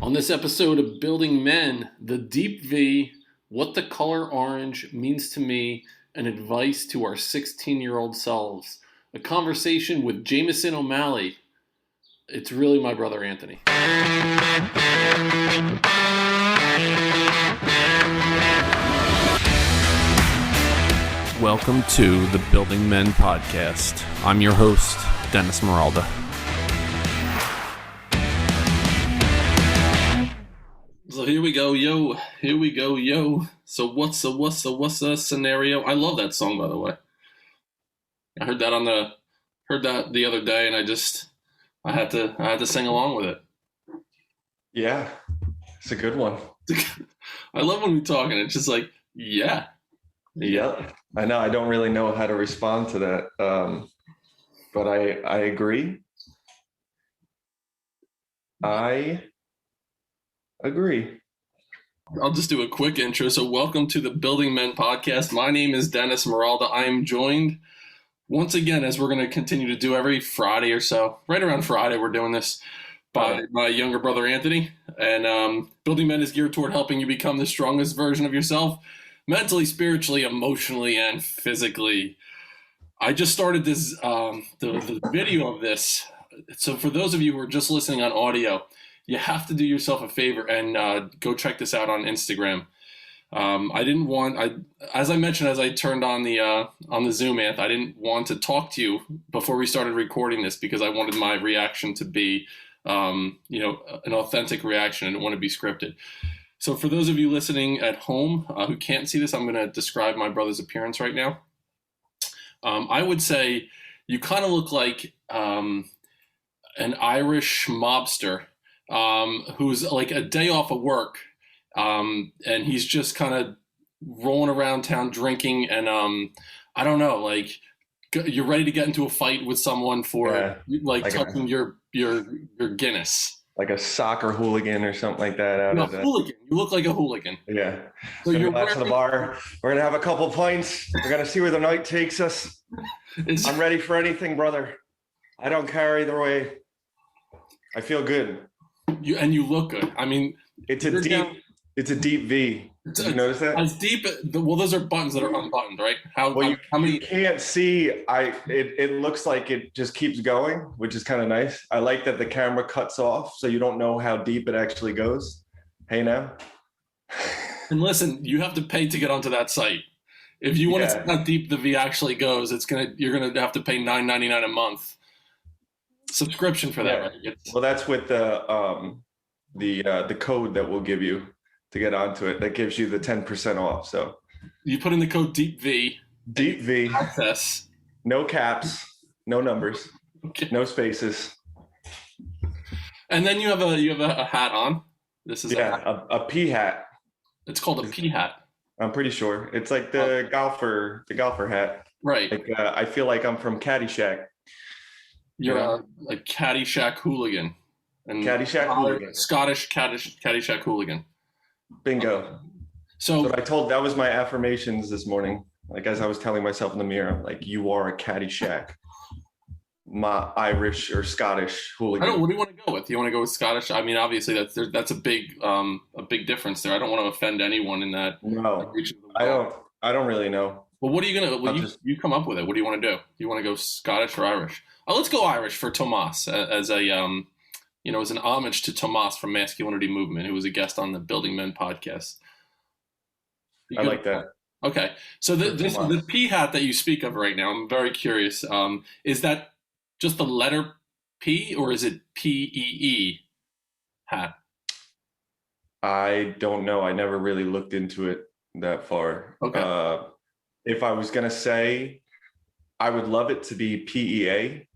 On this episode of Building Men, the deep V, what the color orange means to me, and advice to our 16-year-old selves. A conversation with Jameson O'Malley. It's really my brother Anthony. Welcome to the Building Men podcast. I'm your host, Dennis Meralda. So here we go, yo. Here we go, yo. So what's the scenario? I love that song, by the way. I heard that the other day, and I had to sing along with it. Yeah, it's a good one. I love when we talk, and it's just like, yeah. Yep. I know. I don't really know how to respond to that, but I agree. I agree. I'll just do a quick intro. So welcome to the Building Men podcast. My name is Dennis Meralda. I am joined once again, as we're going to continue to do every Friday or so, right around Friday, we're doing this, by my younger brother Anthony. And Building Men is geared toward helping you become the strongest version of yourself, mentally, spiritually, emotionally, and physically. I just started this the video of this. So for those of you who are just listening on audio, you have to do yourself a favor and go check this out on Instagram. As I mentioned, as I turned on the Zoom, Anth, I didn't want to talk to you before we started recording this because I wanted my reaction to be, an authentic reaction. I didn't want to be scripted. So for those of you listening at home who can't see this, I'm going to describe my brother's appearance right now. I would say you kind of look like an Irish mobster who's like a day off of work, and he's just kind of rolling around town drinking, and I don't know, like you're ready to get into a fight with someone for like touching your Guinness. Like a soccer hooligan or something like that. Hooligan. You look like a hooligan. Yeah. So you're back to the bar. We're gonna have a couple pints. We're gonna see where the night takes us. I'm ready for anything, brother. I don't care either way. I feel good. You look good. I mean, it's a deep V. Did you notice that? As deep. Well, those are buttons that are unbuttoned, right? How many? You can't see. It looks like it just keeps going, which is kind of nice. I like that the camera cuts off, so you don't know how deep it actually goes. Hey, now. And listen, you have to pay to get onto that site. If you want to see how deep the V actually goes, you're gonna have to pay $9.99 a month subscription for that. Right? Well, that's with the code that we'll give you to get onto it. That gives you the 10% off. So you put in the code DEEPV. Deep V. Access. No caps. No numbers. Okay. No spaces. And then you have a hat on. This is a P hat. It's called a P hat. I'm pretty sure it's like the golfer hat. Right. Like I feel like I'm from Caddyshack. You're a Caddyshack hooligan. And Caddyshack hooligan. Scottish Caddyshack hooligan. Bingo. So that was my affirmations this morning. Like as I was telling myself in the mirror, I'm like, you are a Caddyshack, my Irish or Scottish hooligan. I don't. What do you want to go with? Do you want to go with Scottish? I mean, obviously that's a big difference there. I don't want to offend anyone in that. No, I don't really know. Well, what are you gonna? You come up with it. What do you want to do? Do you want to go Scottish or Irish? Let's go Irish for Tomas as an homage to Tomas from Masculinity Movement, who was a guest on the Building Men podcast. I like that. Okay, so the P hat that you speak of right now, I'm very curious. Is that just the letter P, or is it PEE hat? I don't know. I never really looked into it that far. Okay. If I was gonna say, I would love it to be PEA.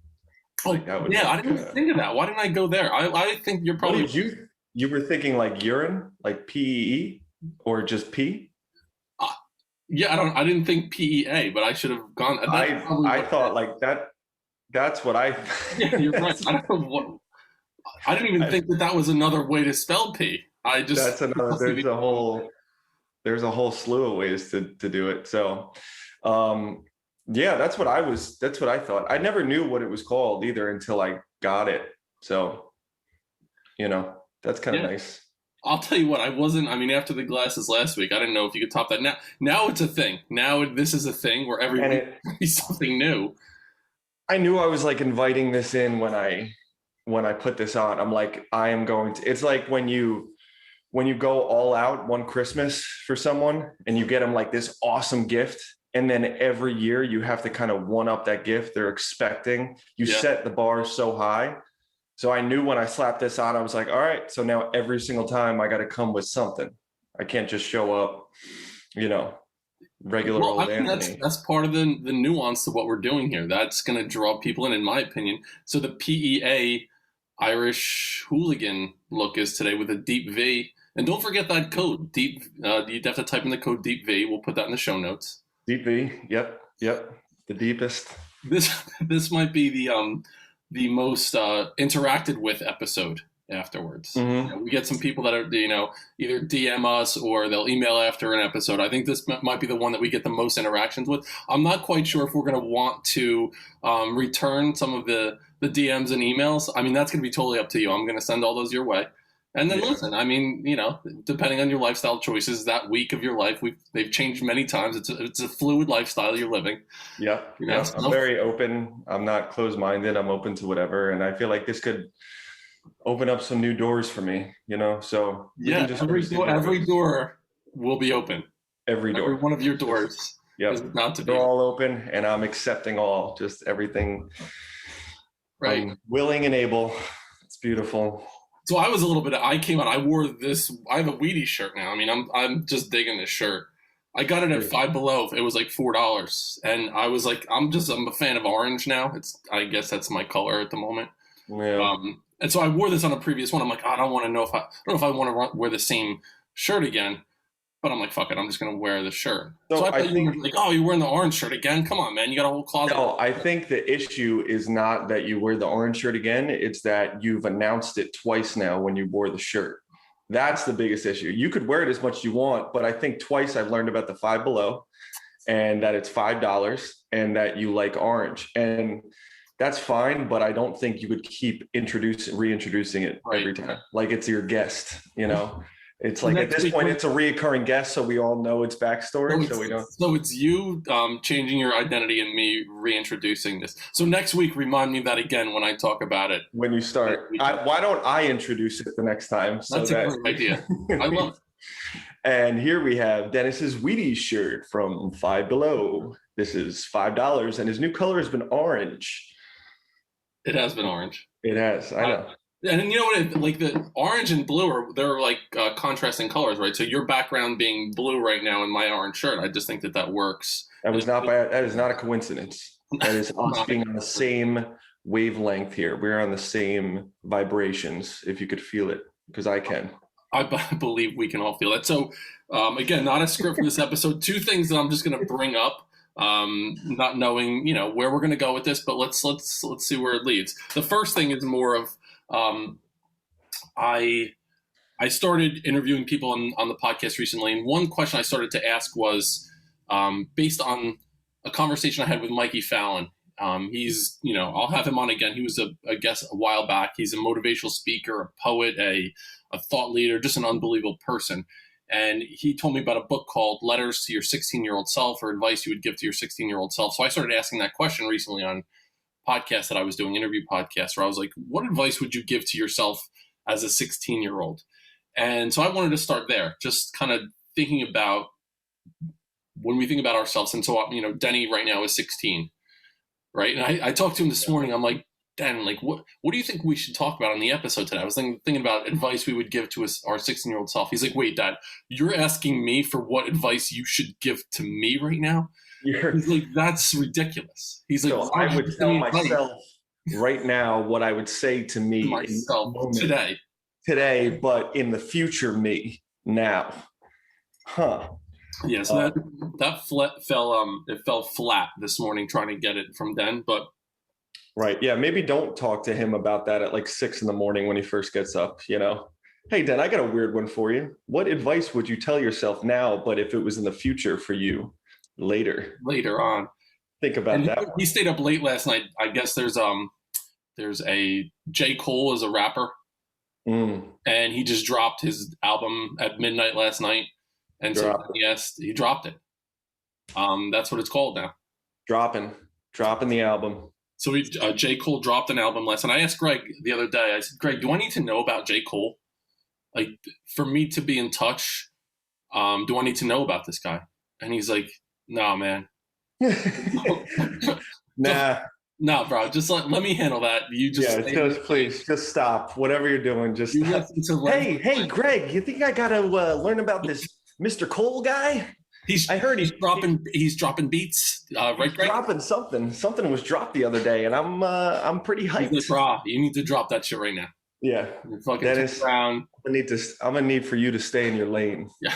I didn't think of that. Why didn't I go there? I think you're probably. You were thinking like urine, like PEE, or just P? I didn't think PEA, but I should have gone. I thought like that. That's what I. Yeah, you're right. I don't know what. I didn't even think that was another way to spell P. That's another. There's a whole slew of ways to do it. So, that's what I thought. I never knew what it was called either until I got it. So, That's kind of nice. I'll tell you what, I mean, after the glasses last week, I didn't know if you could top that. Now it's a thing. Now this is a thing where every week is something new. I knew I was like inviting this in when I put this on. I'm like, I am going to, it's like when you go all out one Christmas for someone and you get them like this awesome gift. And then every year you have to kind of one up that gift they're expecting. You set the bar so high. So I knew when I slapped this on, I was like, all right, so now every single time I got to come with something. I can't just show up, regular old Anthony. That's part of the nuance to what we're doing here. That's going to draw people in my opinion. So the PEA Irish hooligan look is today with a deep V. And don't forget that code, deep. You'd have to type in the code deep V. We'll put that in the show notes. Deep V. Yep. The deepest. This might be the most interacted with episode afterwards. Mm-hmm. We get some people that are either DM us or they'll email after an episode. I think this might be the one that we get the most interactions with. I'm not quite sure if we're going to want to return some of the DMs and emails. I mean, that's going to be totally up to you. I'm going to send all those your way. And then listen, I mean, depending on your lifestyle choices, that week of your life, they've changed many times. It's a fluid lifestyle you're living. Yeah. I'm very open. I'm not closed-minded. I'm open to whatever. And I feel like this could open up some new doors for me, so every door will be open. Every door. Every one of your doors is not to be. They're all open and I'm accepting all, just everything. Right. I'm willing and able. It's beautiful. So I came out, I wore this, I have a Wheaties shirt now. I mean, I'm just digging this shirt. I got it at Five Below. It was like $4. And I was like, I'm a fan of orange now. I guess that's my color at the moment. Yeah. And so I wore this on a previous one. I'm like, I don't know if I want to wear the same shirt again. But I'm like, fuck it, I'm just going to wear the shirt. So I think you were like, oh, you're wearing the orange shirt again? Come on, man, you got a whole closet. No, I think the issue is not that you wear the orange shirt again. It's that you've announced it twice now when you wore the shirt. That's the biggest issue. You could wear it as much as you want, but I think twice I've learned about the Five Below and that it's $5 and that you like orange. And that's fine, but I don't think you would keep reintroducing it every time. Like it's your guest, It's like at this point, it's a reoccurring guest, so we all know its backstory. So it's you changing your identity and me reintroducing this. So next week, remind me that again when I talk about it. When you start, why don't I introduce it the next time? That's a great idea. I love it. And here we have Dennis's Wheaties shirt from Five Below. This is $5, and his new color has been orange. It has been orange. It has. I know. And you know what? Like the orange and blue they're like contrasting colors, right? So your background being blue right now and my orange shirt, I just think that works. That is not a coincidence. That is us being on the same wavelength here. We're on the same vibrations. If you could feel it, because I can. I believe we can all feel that. So again, not a script for this episode. Two things that I'm just going to bring up. Not knowing where we're going to go with this, but let's see where it leads. The first thing is more of I started interviewing people on the podcast recently, and one question I started to ask was based on a conversation I had with Mikey Fallon. He's I'll have him on again. He was a guest a while back. He's a motivational speaker, a poet, a thought leader, just an unbelievable person. And he told me about a book called Letters to Your 16-Year-Old Self, or advice you would give to your 16-year-old self. So I started asking that question recently on podcasts that I was doing, interview podcasts, where I was like, what advice would you give to yourself as a 16-year-old? And so I wanted to start there, just kind of thinking about when we think about ourselves. And so, Denny right now is 16, right? And I talked to him this morning. I'm like, Dan, like, what do you think we should talk about on the episode today? I was thinking about advice we would give to our 16-year-old self. He's like, wait, Dad, you're asking me for what advice you should give to me right now? He's like, that's ridiculous. He's like, so I would tell myself right now what I would say to me myself today, but in the future me now. Huh. Yeah, so that fell flat this morning trying to get it from Den, but right. Yeah. Maybe don't talk to him about that at like 6 a.m. when he first gets up, Hey, Dan, I got a weird one for you. What advice would you tell yourself now, but if it was in the future for you later on? Think about that. He stayed up late last night. I guess there's a J. Cole is a rapper. And he just dropped his album at midnight last night. And so he dropped it. That's what it's called now. Dropping the album. So J. Cole dropped an album last night. I asked Greg the other day, I said, Greg, do I need to know about J. Cole? Like, for me to be in touch, do I need to know about this guy? And he's like, nah, man. Nah. No, bro. Just let me handle that. You just please just stop. Whatever you're doing, just stop. Hey, Greg, you think I gotta learn about this Mr. Cole guy? I heard he's dropping beats. Right, Greg? Dropping something. Something was dropped the other day, and I'm pretty hyped. Like, bro, you need to drop that shit right now. Yeah, Dennis, I'm gonna need for you to stay in your lane. Yeah.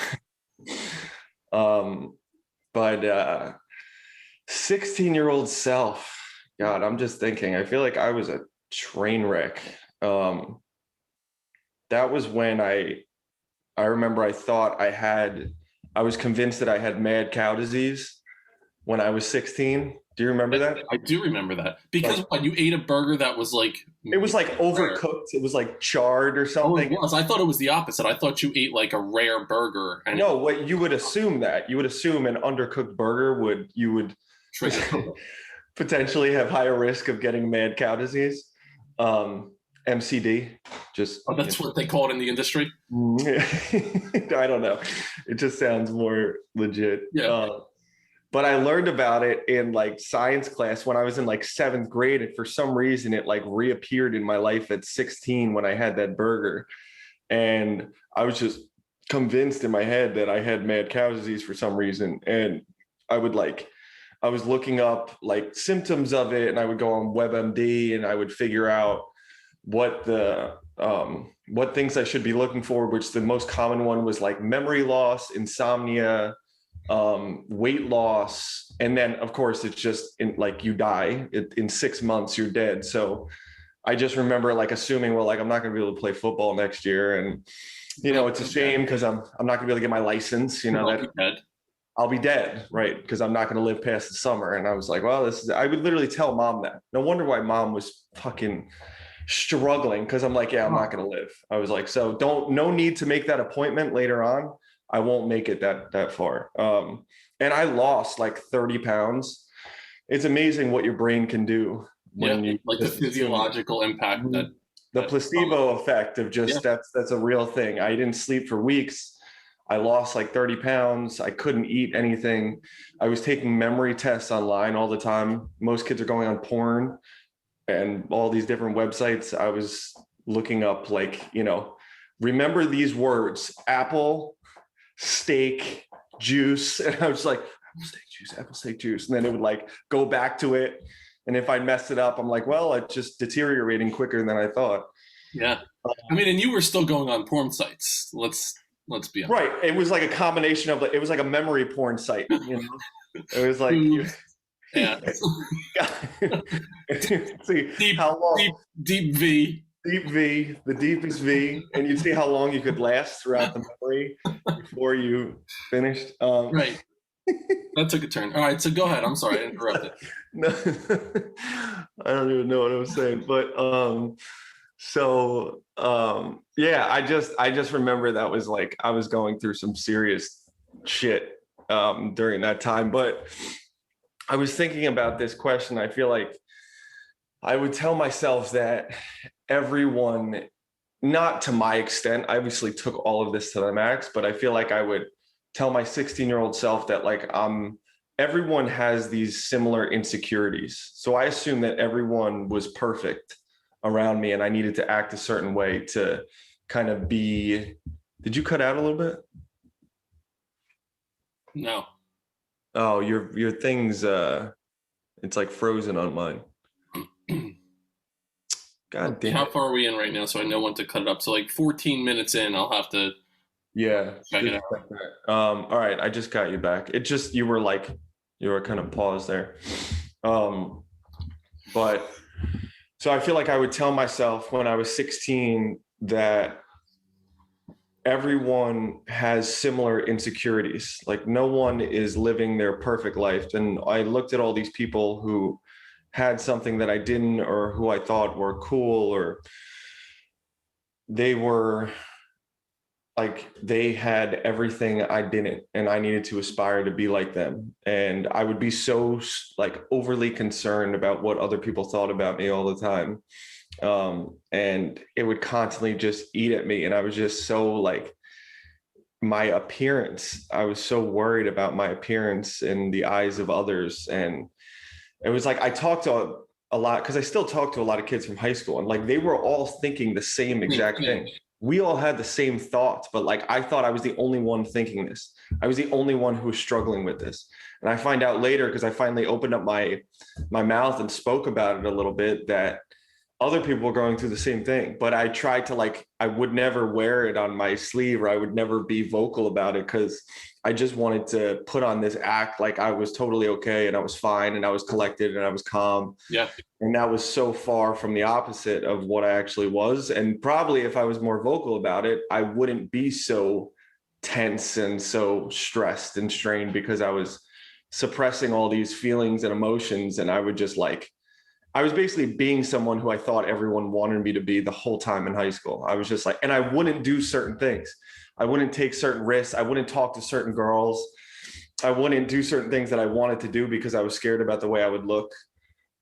But 16-year-old self. God, I'm just thinking, I feel like I was a train wreck. That was when I remember I thought I was convinced that I had mad cow disease when I was 16. Do you remember that? I do remember that. Because you ate a burger that was like... It was like overcooked. It was like charred or something. Oh, it was. I thought it was the opposite. I thought you ate like a rare burger. No, what you would assume that. You would assume an undercooked burger would potentially have higher risk of getting mad cow disease. MCD. That's what they call it in the industry? I don't know. It just sounds more legit. Yeah. But I learned about it in like science class when I was in like 7th grade. And for some reason, it like reappeared in my life at 16 when I had that burger. And I was just convinced in my head that I had mad cow disease for some reason. And I was looking up like symptoms of it, and I would go on WebMD and I would figure out what things I should be looking for, which the most common one was like memory loss, insomnia, weight loss. And then of course it's just like you die in 6 months, you're dead. So I just remember like assuming, well, like I'm not going to be able to play football next year. And, it's a shame because I'm not gonna be able to get my license, I'll be dead, right? Because I'm not going to live past the summer. And I was like, well, I would literally tell mom that. No wonder why mom was fucking struggling, because I'm like, yeah, I'm not going to live. I was like, so no need to make that appointment later on. I won't make it that far. And I lost like 30 pounds. It's amazing what your brain can do when you like the physiological impact the placebo effect of just that's a real thing. I didn't sleep for weeks. I lost like 30 pounds. I couldn't eat anything. I was taking memory tests online all the time. Most kids are going on porn and all these different websites. I was looking up like, remember these words: apple, steak, juice. And I was like, apple, steak, juice. And then it would like go back to it. And if I messed it up, I'm like, well, it's just deteriorating quicker than I thought. Yeah. I mean, and you were still going on porn sites. Let's be honest. Right. It was like a combination of it was like a memory porn site, It was like see deep, how long deep V. Deep V, the deepest V, and you'd see how long you could last throughout the memory before you finished. Right. That took a turn. All right, so go ahead. I'm sorry, I interrupted. No, I don't even know what I was saying, but I just remember that was like I was going through some serious shit during that time. But I was thinking about this question. I feel like I would tell myself that everyone, not to my extent, I obviously took all of this to the max, but I feel like I would tell my 16-year-old self that like everyone has these similar insecurities. So I assume that everyone was perfect around me and I needed to act a certain way to kind of be. Did you cut out a little bit? No. Oh, your thing's it's like frozen on mine. God damn. How far are we in right now so I know when to cut it up? So like 14 minutes in, I'll have to check it out. All right, I just got you back. It just you were kind of paused there. But so I feel like I would tell myself when I was 16 that everyone has similar insecurities. Like no one is living their perfect life. And I looked at all these people who had something that I didn't, or who I thought were cool, or they were like, they had everything I didn't, and I needed to aspire to be like them. And I would be so like overly concerned about what other people thought about me all the time. And it would constantly just eat at me. And I was just so like, my appearance, I was so worried about my appearance in the eyes of others. And it was like, I talked to a lot, because I still talk to a lot of kids from high school, and like they were all thinking the same exact thing. We all had the same thoughts, but like I thought I was the only one thinking this. I was the only one who was struggling with this. And I find out later, because I finally opened up my mouth and spoke about it a little bit, that other people were going through the same thing. But I tried to, like, I would never wear it on my sleeve, or I would never be vocal about it, because I just wanted to put on this act like I was totally okay and I was fine and I was collected and I was calm. Yeah. And that was so far from the opposite of what I actually was. And probably if I was more vocal about it, I wouldn't be so tense and so stressed and strained, because I was suppressing all these feelings and emotions. And I would just like, I was basically being someone who I thought everyone wanted me to be the whole time in high school. I was just like, and I wouldn't do certain things. I wouldn't take certain risks. I wouldn't talk to certain girls. I wouldn't do certain things that I wanted to do because I was scared about the way I would look,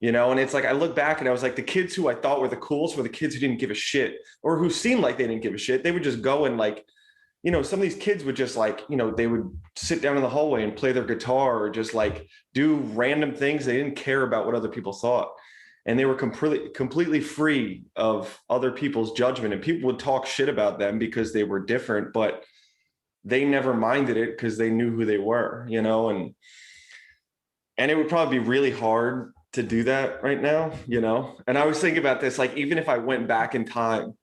you know? And it's like, I look back and I was like, the kids who I thought were the coolest were the kids who didn't give a shit, or who seemed like they didn't give a shit. They would just go and like, you know, some of these kids would just like, you know, they would sit down in the hallway and play their guitar, or just like do random things. They didn't care about what other people thought. And they were completely free of other people's judgment. And people would talk shit about them because they were different, but they never minded it because they knew who they were, you know? And it would probably be really hard to do that right now, you know? And I was thinking about this, like, even if I went back in time,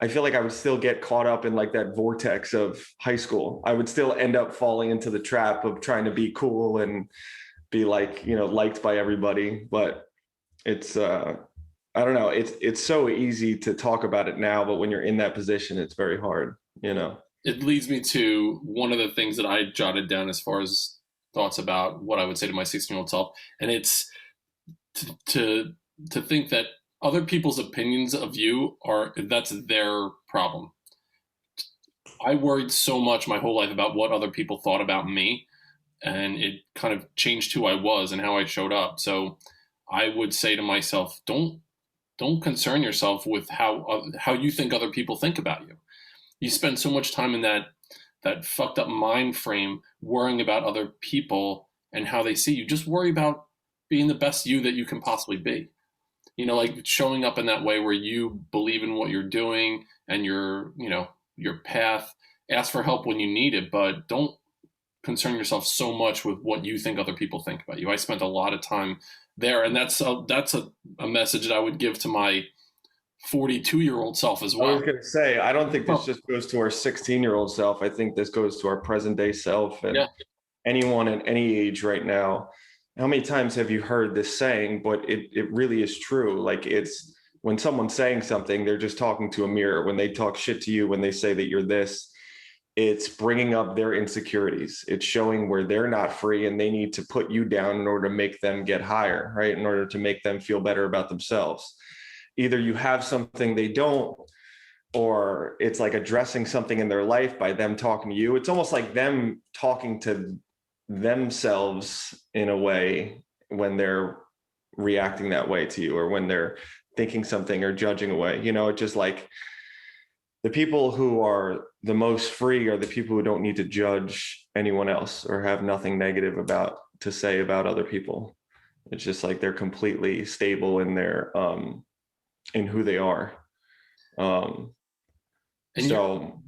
I feel like I would still get caught up in like that vortex of high school. I would still end up falling into the trap of trying to be cool and be like, you know, liked by everybody. But it's I don't know, it's so easy to talk about it now, but when you're in that position, it's very hard, you know. It leads me to one of the things that I jotted down as far as thoughts about what I would say to my 16-year-old self, and it's to think that other people's opinions of you that's their problem. I worried so much my whole life about what other people thought about me, and it kind of changed who I was and how I showed up. So I would say to myself, don't concern yourself with how you think other people think about you. You spend so much time in that fucked up mind frame worrying about other people and how they see you. Just worry about being the best you that you can possibly be. You know, like showing up in that way where you believe in what you're doing and your path. Ask for help when you need it, but don't concern yourself so much with what you think other people think about you. I spent a lot of time there, and that's a message that I would give to my 42-year-old self as I well. was going to say, I don't think this just goes to our 16-year-old self. I think this goes to our present day self, and Yeah. anyone at any age right now. How many times have you heard this saying? But it really is true. Like, it's when someone's saying something, they're just talking to a mirror. When they talk shit to you, when they say that you're this, it's bringing up their insecurities. It's showing where they're not free and they need to put you down in order to make them get higher, right? In order to make them feel better about themselves. Either you have something they don't, or it's like addressing something in their life by them talking to you. It's almost like them talking to themselves in a way when they're reacting that way to you, or when they're thinking something or judging away. You know, it's just like, the people who are the most free are the people who don't need to judge anyone else or have nothing negative to say about other people. It's just like they're completely stable in their in who they are. And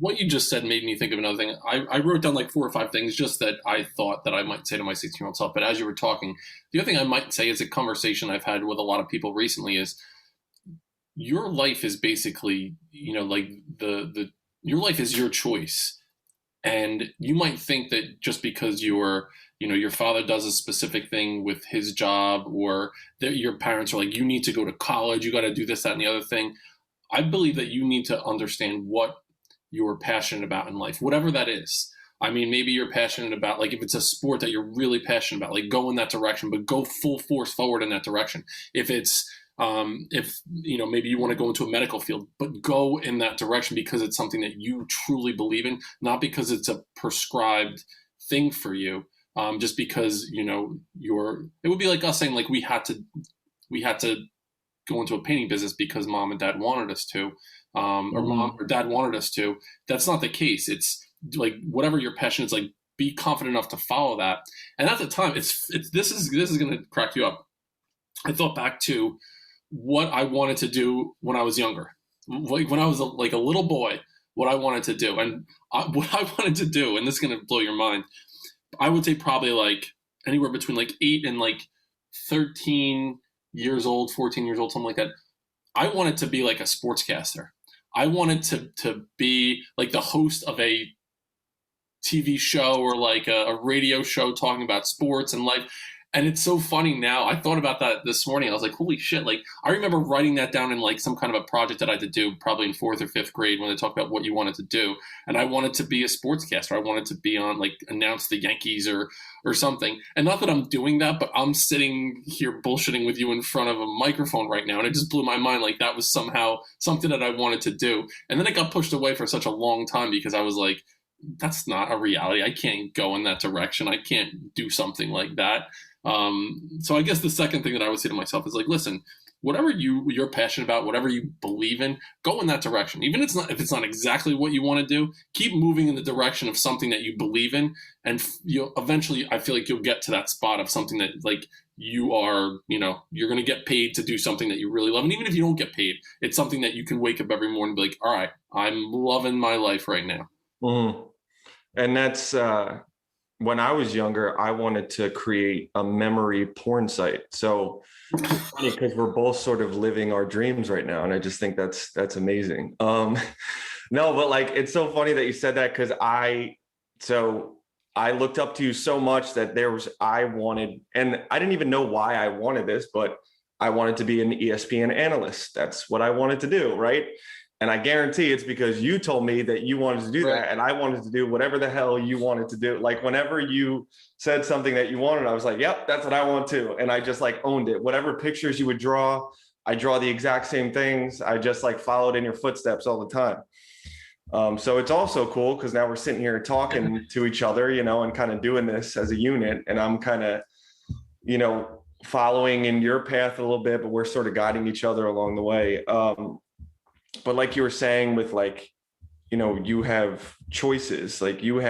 what you just said made me think of another thing. I wrote down like 4 or 5 things just that I thought that I might say to my 16-year-old self. But as you were talking, the other thing I might say is a conversation I've had with a lot of people recently is, your life is basically, like your life is your choice. And you might think that just because your father does a specific thing with his job, or that your parents are like, you need to go to college, you got to do this, that, and the other thing. I believe that you need to understand what you're passionate about in life, whatever that is. I mean, maybe you're passionate about, like, if it's a sport that you're really passionate about, like, go in that direction, but go full force forward in that direction. If it's If, maybe you want to go into a medical field, but go in that direction because it's something that you truly believe in, not because it's a prescribed thing for you. Just because, it would be like us saying like we had to go into a painting business because mom and dad wanted us to, or mom or dad wanted us to. That's not the case. It's like whatever your passion is, like be confident enough to follow that. And at the time, it's this is going to crack you up. I thought back to what I wanted to do when I was younger, like when I was like a little boy, what I wanted to do, and what I wanted to do, and this is going to blow your mind. I would say probably like anywhere between like 8 and like 13 years old, 14 years old, something like that. I wanted to be like a sportscaster. I wanted to be like the host of a TV show or like a radio show talking about sports and life. And it's so funny now. I thought about that this morning. I was like, holy shit. Like, I remember writing that down in like some kind of a project that I had to do probably in 4th or 5th grade when they talked about what you wanted to do. And I wanted to be a sportscaster. I wanted to be on, like, announce the Yankees or something. And not that I'm doing that, but I'm sitting here bullshitting with you in front of a microphone right now. And it just blew my mind. Like, that was somehow something that I wanted to do. And then it got pushed away for such a long time because I was like, that's not a reality. I can't go in that direction. I can't do something like that. So I guess the second thing that I would say to myself is like, listen, whatever you're passionate about, whatever you believe in, go in that direction. Even if it's not exactly what you want to do, keep moving in the direction of something that you believe in. And eventually I feel like you'll get to that spot of something that like you are, you're going to get paid to do something that you really love. And even if you don't get paid, it's something that you can wake up every morning and be like, all right, I'm loving my life right now. Mm-hmm. And that's, when I was younger, I wanted to create a memory porn site. So it's funny because we're both sort of living our dreams right now. And I just think that's amazing. No, but like, it's so funny that you said that because I looked up to you so much that I wanted, and I didn't even know why I wanted this, but I wanted to be an ESPN analyst. That's what I wanted to do. Right. And I guarantee it's because you told me that you wanted to do that. And I wanted to do whatever the hell you wanted to do. Like whenever you said something that you wanted, I was like, yep, that's what I want to. And I just like owned it. Whatever pictures you would draw, I draw the exact same things. I just like followed in your footsteps all the time. So it's also cool because now we're sitting here talking to each other, and kind of doing this as a unit. And I'm kind of, following in your path a little bit, but we're sort of guiding each other along the way. But like you were saying with like, you have choices, like we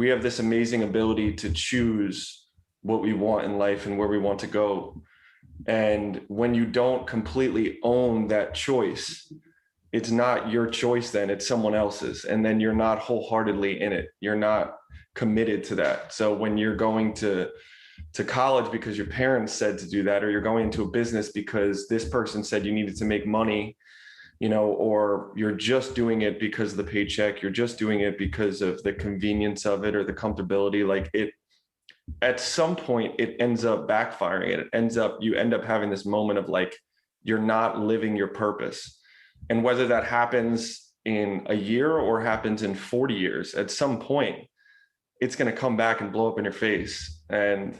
have this amazing ability to choose what we want in life and where we want to go. And when you don't completely own that choice, it's not your choice, then it's someone else's. And then you're not wholeheartedly in it. You're not committed to that. So when you're going to college because your parents said to do that, or you're going into a business because this person said you needed to make money, or you're just doing it because of the paycheck, you're just doing it because of the convenience of it or the comfortability, like it, at some point it ends up backfiring. You end up having this moment of like, you're not living your purpose. And whether that happens in a year or happens in 40 years, at some point, it's going to come back and blow up in your face. And,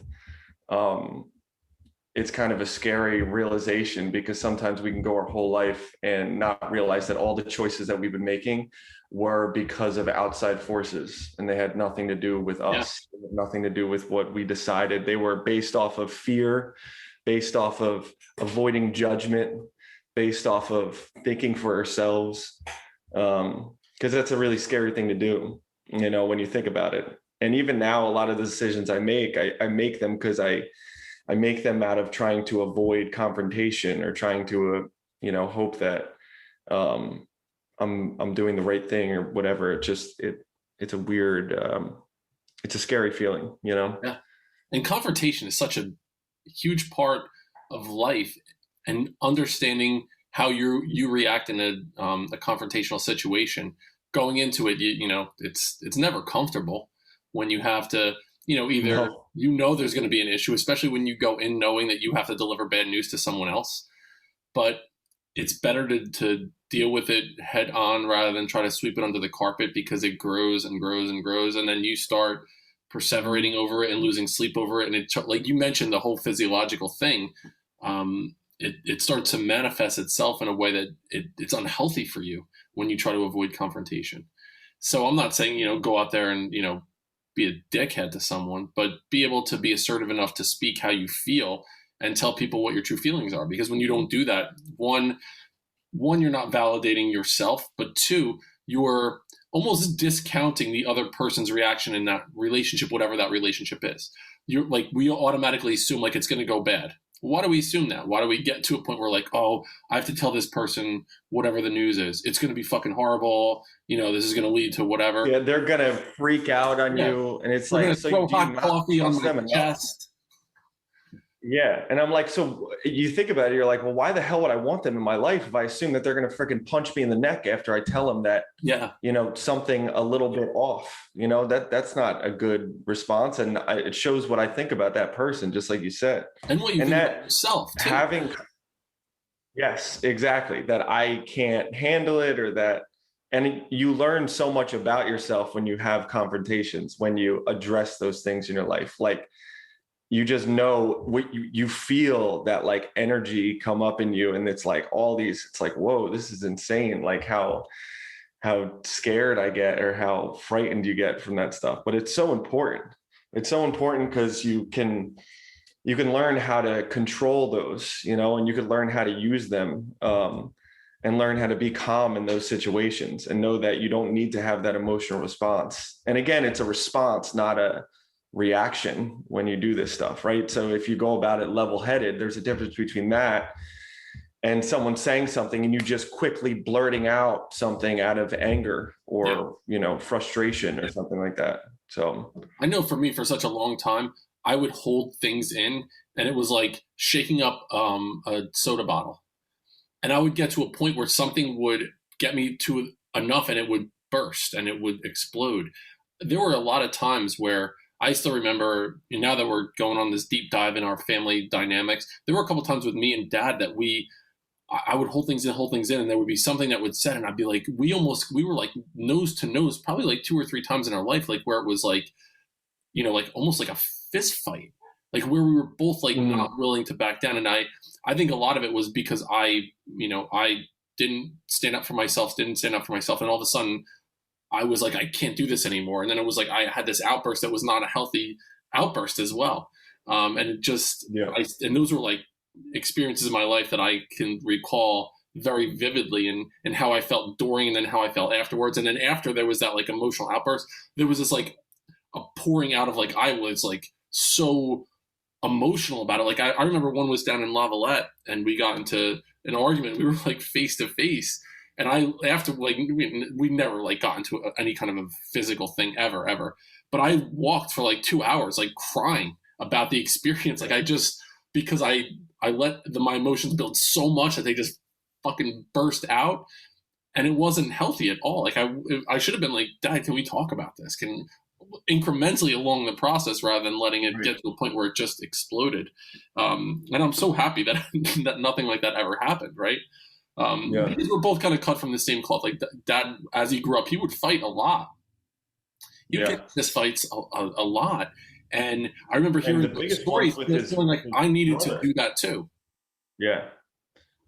it's kind of a scary realization because sometimes we can go our whole life and not realize that all the choices that we've been making were because of outside forces and they had nothing to do with us, nothing to do with what we decided. They were based off of fear, based off of avoiding judgment, based off of thinking for ourselves. Because that's a really scary thing to do, when you think about it. And even now, a lot of the decisions I make them because I make them out of trying to avoid confrontation or trying to, hope that I'm doing the right thing or whatever. It's a weird, it's a scary feeling, Yeah. And confrontation is such a huge part of life, and understanding how you react in a confrontational situation. Going into it, it's never comfortable when you have to. Either there's going to be an issue, especially when you go in knowing that you have to deliver bad news to someone else. But it's better to deal with it head on rather than try to sweep it under the carpet because it grows and grows and grows. And then you start perseverating over it and losing sleep over it. And like you mentioned, the whole physiological thing. it starts to manifest itself in a way that it's unhealthy for you when you try to avoid confrontation. So I'm not saying, go out there and, be a dickhead to someone, but be able to be assertive enough to speak how you feel and tell people what your true feelings are. Because when you don't do that, one, you're not validating yourself, but two, you're almost discounting the other person's reaction in that relationship, whatever that relationship is. You're like, we automatically assume like it's going to go bad. Why do we assume that? Why do we get to a point where like, oh, I have to tell this person whatever the news is? It's going to be fucking horrible. This is going to lead to whatever. Yeah, they're going to freak out on you. And it's like, so throw hot coffee on my chest. Yeah. And I'm like, so you think about it, you're like, well, why the hell would I want them in my life if I assume that they're going to freaking punch me in the neck after I tell them that, something a little bit off, that's not a good response. And it shows what I think about that person, just like you said. And what you think about yourself too. Yes, exactly. That I can't handle it or that. And you learn so much about yourself when you have confrontations, when you address those things in your life. Like, you just know what you feel that like energy come up in you. And it's like it's like, whoa, this is insane. Like how scared I get or how frightened you get from that stuff. But it's so important. It's so important because you can learn how to control those, and you can learn how to use them, and learn how to be calm in those situations and know that you don't need to have that emotional response. And again, it's a response, not a reaction when you do this stuff, right? So if you go about it level-headed, there's a difference between that and someone saying something and you just quickly blurting out something out of anger or frustration or something like that. So I know for me, for such a long time, I would hold things in, and it was like shaking up a soda bottle, and I would get to a point where something would get me to enough and it would burst and it would explode. There were a lot of times where I still remember, now that we're going on this deep dive in our family dynamics, there were a couple of times with me and Dad that I would hold things in, and there would be something that would said, and I'd be like, we were like nose to nose, probably like 2 or 3 times in our life, like where it was like, like almost like a fist fight, like where we were both like not willing to back down. And I think a lot of it was because I didn't stand up for myself, and all of a sudden I was like, I can't do this anymore. And then it was like, I had this outburst that was not a healthy outburst as well. And it just, and those were like experiences in my life that I can recall very vividly, and how I felt during, and then how I felt afterwards. And then after there was that like emotional outburst, there was this like a pouring out of like, I was like so emotional about it. Like I remember one was down in Lavalette and we got into an argument. We were like face to face. And after like, we never like got into any kind of a physical thing ever. But I walked for like 2 hours, like crying about the experience. Like because I let my emotions build so much that they just fucking burst out. And it wasn't healthy at all. Like I should have been like, Dad, can we talk about this? Incrementally along the process rather than letting it get to a point where it just exploded. And I'm so happy that that nothing like that ever happened. Right. Because we're both kind of cut from the same cloth. Like Dad, as he grew up, he would fight a lot. He would get fist fights a lot. And I remember hearing the stories and feeling like I needed to do that too. Yeah.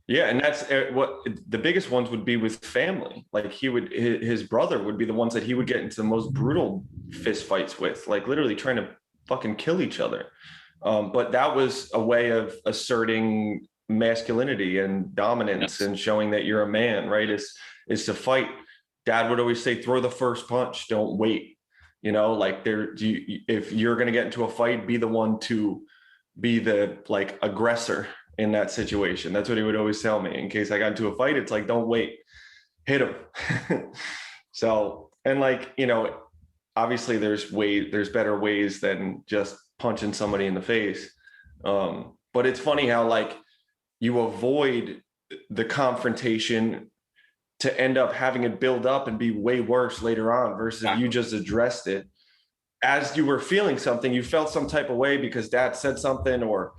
Yeah. And that's what the biggest ones would be with family. Like his brother would be the ones that he would get into the most brutal fist fights with, like literally trying to fucking kill each other. But that was a way of asserting masculinity and dominance and showing that you're a man, right? Is to fight. Dad would always say, throw the first punch, don't wait. Like if you're going to get into a fight, be the one to be the like aggressor in that situation. That's what he would always tell me. In case I got into a fight, it's like, don't wait, hit him. So, and like, obviously there's better ways than just punching somebody in the face. But it's funny how like you avoid the confrontation to end up having it build up and be way worse later on versus if you just addressed it as you were feeling something. You felt some type of way because Dad said something, or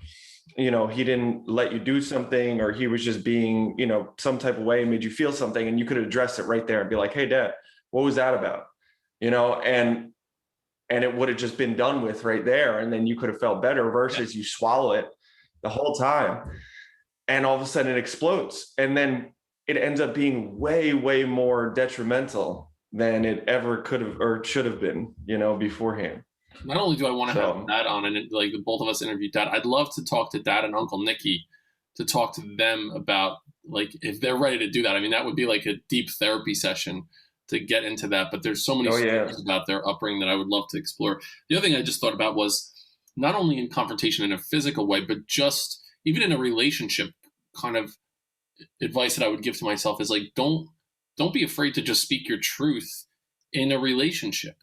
he didn't let you do something, or he was just being some type of way and made you feel something, and you could address it right there and be like, hey Dad, what was that about? And it would have just been done with right there, and then you could have felt better versus you swallow it the whole time. and all of a sudden it explodes. And then it ends up being way, way more detrimental than it ever could have or should have been, beforehand. Not only do I want to have So, Dad on, and like both of us interviewed Dad, I'd love to talk to Dad and Uncle Nicky to talk to them about like if they're ready to do that. I mean, that would be like a deep therapy session to get into that. But there's so many stories about their upbringing that I would love to explore. The other thing I just thought about was not only in confrontation in a physical way, but just even in a relationship kind of advice that I would give to myself is like don't be afraid to just speak your truth in a relationship.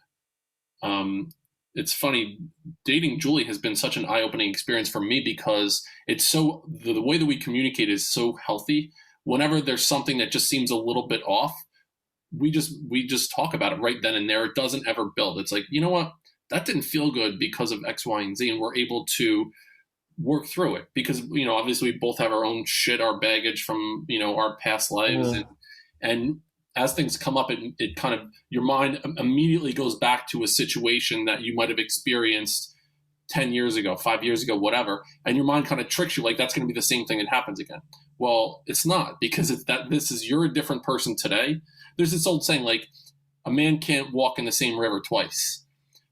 It's funny, dating Julie has been such an eye-opening experience for me because it's so the way that we communicate is so healthy. Whenever there's something that just seems a little bit off, we just talk about it right then and there. It doesn't ever build. It's like, you know what? That didn't feel good because of X, Y, and Z, and we're able to work through it because obviously we both have our own shit, our baggage from our past lives, and as things come up, it kind of your mind immediately goes back to a situation that you might have experienced 10 years ago, 5 years ago, whatever, and your mind kind of tricks you like that's going to be the same thing that happens again. Well, it's not, because it's that you're a different person today. There's this old saying like a man can't walk in the same river twice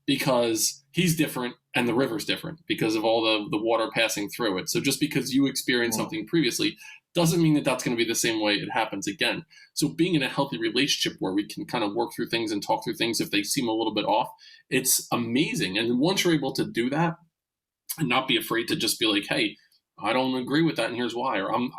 because he's different and the river's different because of all the water passing through it. So just because you experienced something previously doesn't mean that that's going to be the same way it happens again. So being in a healthy relationship where we can kind of work through things and talk through things if they seem a little bit off, it's amazing. And once you're able to do that and not be afraid to just be like, hey, I don't agree with that and here's why, or I'm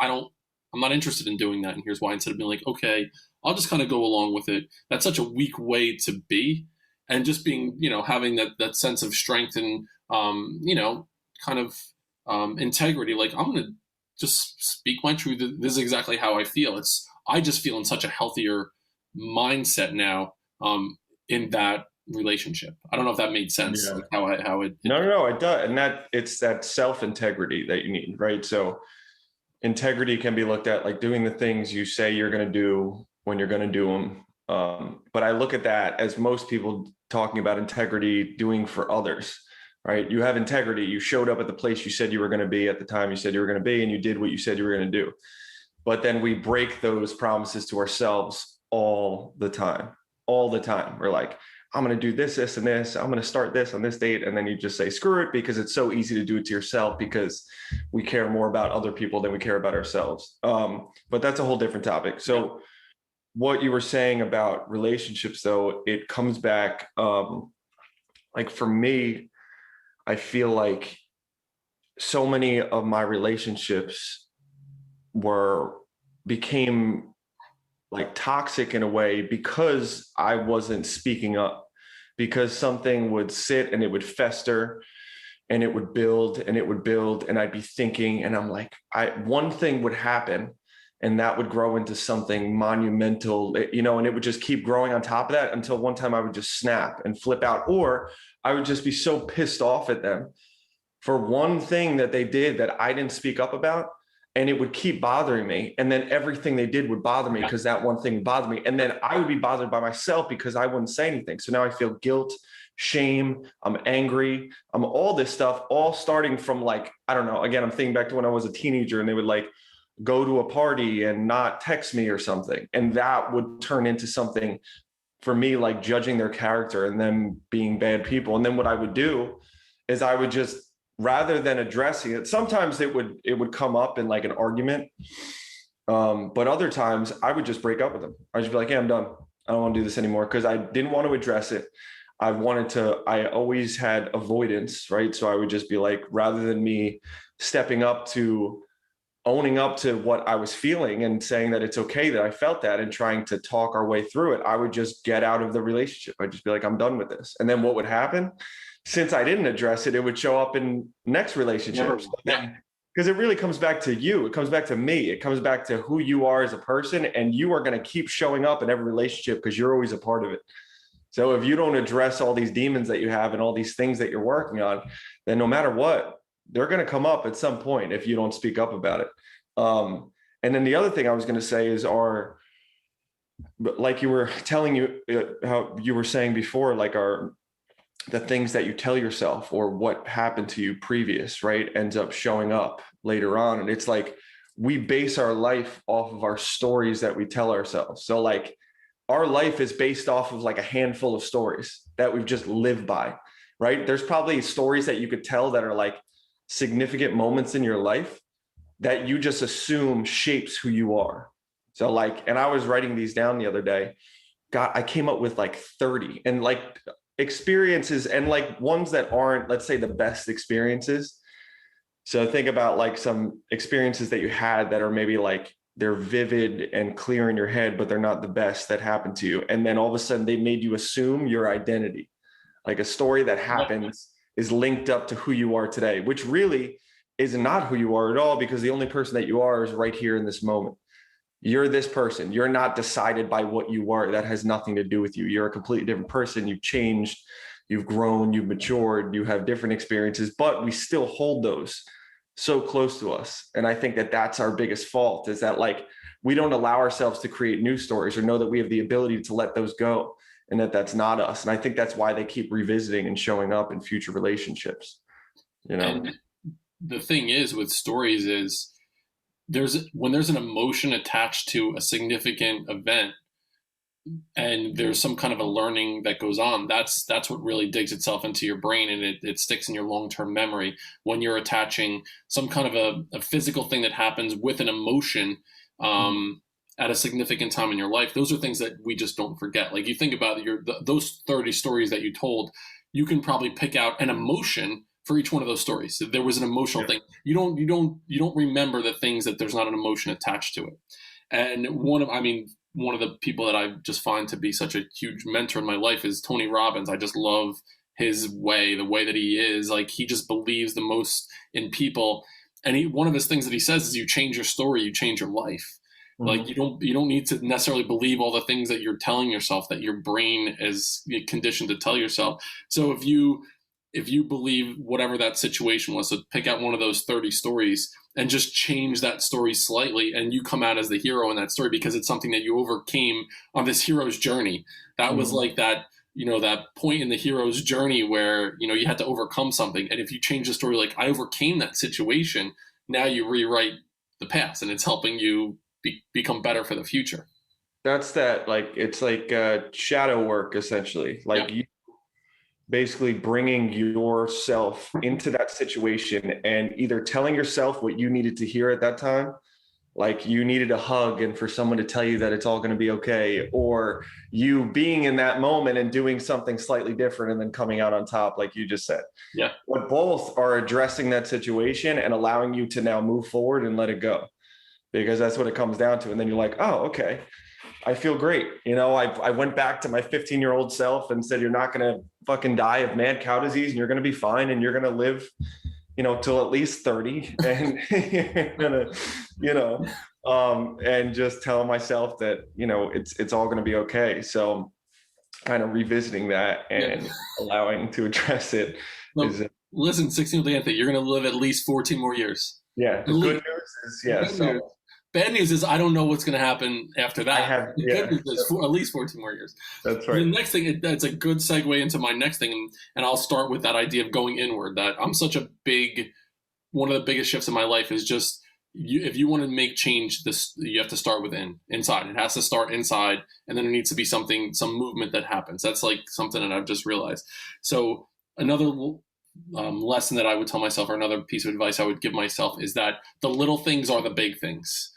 not interested in doing that and here's why, instead of being like, okay, I'll just kind of go along with it. That's such a weak way to be. And just being, having that sense of strength and, kind of integrity, like I'm going to just speak my truth. This is exactly how I feel. I just feel in such a healthier mindset now in that relationship. I don't know if that made sense. Yeah. Like how it. No, it does. And it's that self-integrity that you need, right? So integrity can be looked at like doing the things you say you're going to do when you're going to do them. But I look at that as most people talking about integrity doing for others, right? You have integrity. You showed up at the place you said you were going to be at the time you said you were going to be, and you did what you said you were going to do. But then we break those promises to ourselves all the time. All the time. We're like, I'm going to do this, this, and this. I'm going to start this on this date. And then you just say, screw it, because it's so easy to do it to yourself because we care more about other people than we care about ourselves. But that's a whole different topic. So what you were saying about relationships, though, it comes back, like for me, I feel like so many of my relationships became like toxic in a way because I wasn't speaking up, because something would sit and it would fester and it would build and it would build. And I'd be thinking, and I'm like, one thing would happen and that would grow into something monumental, and it would just keep growing on top of that until one time I would just snap and flip out, or I would just be so pissed off at them for one thing that they did that I didn't speak up about. And it would keep bothering me. And then everything they did would bother me because that one thing bothered me. And then I would be bothered by myself because I wouldn't say anything. So now I feel guilt, shame, I'm angry, I'm all this stuff, all starting from like, I don't know, again, I'm thinking back to when I was a teenager and they would like go to a party and not text me or something. And that would turn into something for me, like judging their character and them being bad people. And then what I would do is I would just, rather than addressing it, sometimes it would come up in like an argument. But other times I would just break up with them. I'd just be like, yeah, I'm done. I don't want to do this anymore, because I didn't want to address it. I always had avoidance, right? So I would just be like, rather than me stepping up to owning up to what I was feeling and saying that it's okay that I felt that and trying to talk our way through it, I would just get out of the relationship. I'd just be like, I'm done with this. And then what would happen? Since I didn't address it, it would show up in next relationships. Because it really comes back to you. It comes back to me. It comes back to who you are as a person. And you are going to keep showing up in every relationship because you're always a part of it. So if you don't address all these demons that you have and all these things that you're working on, then no matter what, they're going to come up at some point if you don't speak up about it. And then the other thing I was going to say is like you were telling you, how you were saying before, like the things that you tell yourself or what happened to you previous, right, ends up showing up later on. And it's like, we base our life off of our stories that we tell ourselves. So like our life is based off of like a handful of stories that we've just lived by, right? There's probably stories that you could tell that are like significant moments in your life that you just assume shapes who you are. So like, and I was writing these down the other day. God, I came up with like 30 and like experiences and like ones that aren't, let's say, the best experiences. So think about like some experiences that you had that are maybe like they're vivid and clear in your head, but they're not the best that happened to you. And then all of a sudden they made you assume your identity. Like a story that happens is linked up to who you are today, which really is not who you are at all, because the only person that you are is right here in this moment. You're this person. You're not decided by what you are. That has nothing to do with you. You're a completely different person. You've changed, you've grown, you've matured, you have different experiences, but we still hold those so close to us. And I think that that's our biggest fault, is that like we don't allow ourselves to create new stories or know that we have the ability to let those go, and that that's not us. And I think that's why they keep revisiting and showing up in future relationships, you know? And the thing is with stories is when there's an emotion attached to a significant event and there's some kind of a learning that goes on, that's what really digs itself into your brain, and it sticks in your long-term memory. When you're attaching some kind of a physical thing that happens with an emotion at a significant time in your life, those are things that we just don't forget. Like you think about those 30 stories that you told, you can probably pick out an emotion for each one of those stories. So there was an emotional thing. You don't remember the things that there's not an emotion attached to it. And one of the people that I just find to be such a huge mentor in my life is Tony Robbins. I just love his way, the way that he is. Like he just believes the most in people. And one of his things that he says is, you change your story, you change your life. Like you don't need to necessarily believe all the things that you're telling yourself, that your brain is conditioned to tell yourself. So if you believe whatever that situation was, so pick out one of those 30 stories and just change that story slightly, and you come out as the hero in that story because it's something that you overcame on this hero's journey. That was like that, that point in the hero's journey where, you had to overcome something. And if you change the story, like I overcame that situation, now you rewrite the past and it's helping you become better for the future. That's that, like, it's like shadow work, essentially. Like you basically bringing yourself into that situation and either telling yourself what you needed to hear at that time, like you needed a hug and for someone to tell you that it's all going to be okay, or you being in that moment and doing something slightly different and then coming out on top, like you just said. Yeah. But both are addressing that situation and allowing you to now move forward and let it go, because that's what it comes down to. And then you're like, oh, okay, I feel great. I went back to my 15-year-old self and said, you're not going to fucking die of mad cow disease, and you're going to be fine, and you're going to live, till at least 30. And you're going to, and just tell myself that, it's all going to be okay. So kind of revisiting that and allowing to address it. Listen, 16-year-old Anthony, you're going to live at least 14 more years. Yeah. The good news is, bad news is I don't know what's going to happen after that. Good news is at least 14 more years. That's right. The next thing, that's a good segue into my next thing, and I'll start with that idea of going inward. That I'm such one of the biggest shifts in my life is just, if you want to make change, you have to start inside. It has to start inside, and then there needs to be some movement that happens. That's like something that I've just realized. So another lesson that I would tell myself, or another piece of advice I would give myself, is that the little things are the big things.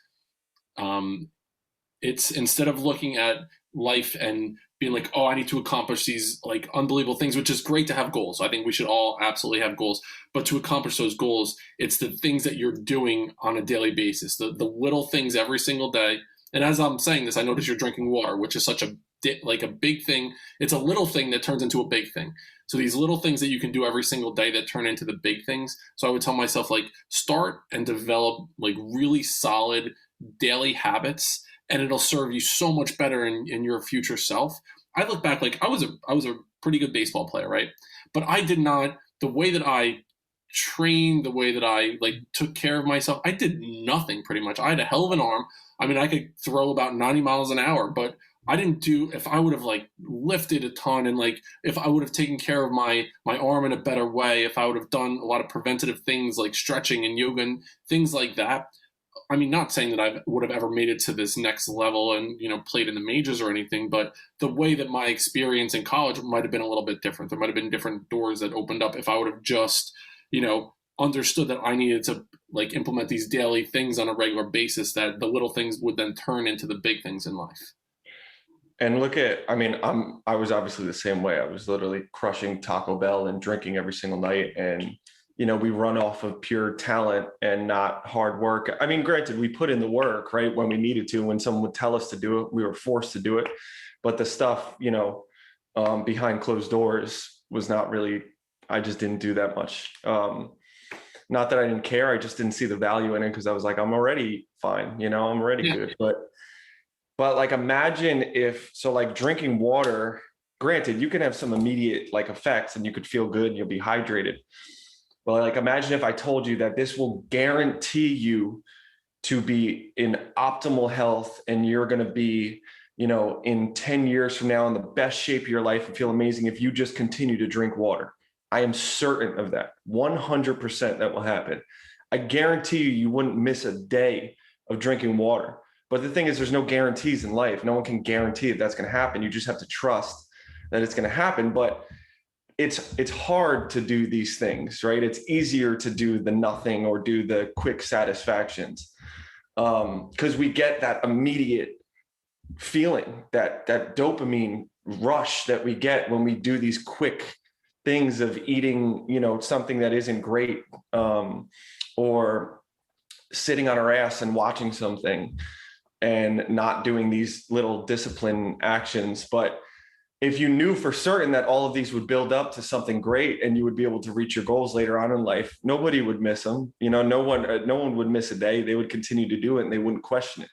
It's instead of looking at life and being like, oh, I need to accomplish these like unbelievable things, which is great to have goals. I think we should all absolutely have goals, but to accomplish those goals, it's the things that you're doing on a daily basis, the little things every single day. And as I'm saying this, I notice you're drinking water, which is such a big thing. It's a little thing that turns into a big thing. So these little things that you can do every single day that turn into the big things. So I would tell myself, like, start and develop like really solid daily habits, and it'll serve you so much better in your future self. I look back, like I was a pretty good baseball player, right? But I did not, the way that I trained, the way that I like took care of myself, I did nothing pretty much. I had a hell of an arm. I mean, I could throw about 90 miles an hour, but I didn't if I would have like lifted a ton, and like if I would have taken care of my arm in a better way, if I would have done a lot of preventative things like stretching and yoga and things like that, I mean, not saying that I would have ever made it to this next level and, played in the majors or anything, but the way that my experience in college might have been a little bit different. There might have been different doors that opened up if I would have just, understood that I needed to like implement these daily things on a regular basis, that the little things would then turn into the big things in life. And I was obviously the same way. I was literally crushing Taco Bell and drinking every single night. And, we run off of pure talent and not hard work. I mean, granted, we put in the work, right? When we needed to, when someone would tell us to do it, we were forced to do it. But the stuff, behind closed doors was not really, I just didn't do that much. Not that I didn't care. I just didn't see the value in it because I was like, I'm already fine. I'm already good. But like, imagine like drinking water, granted, you can have some immediate like effects and you could feel good and you'll be hydrated. But like, imagine if I told you that this will guarantee you to be in optimal health and you're going to be, in 10 years from now in the best shape of your life and feel amazing if you just continue to drink water. I am certain of that. 100% that will happen. I guarantee you wouldn't miss a day of drinking water. But the thing is, there's no guarantees in life. No one can guarantee that that's going to happen. You just have to trust that it's going to happen. But it's hard to do these things, right? It's easier to do the nothing or do the quick satisfactions because we get that immediate feeling, that dopamine rush that we get when we do these quick things of eating, something that isn't great or sitting on our ass and watching something and not doing these little discipline actions. But if you knew for certain that all of these would build up to something great and you would be able to reach your goals later on in life, nobody would miss them. No one would miss a day. They would continue to do it and they wouldn't question it.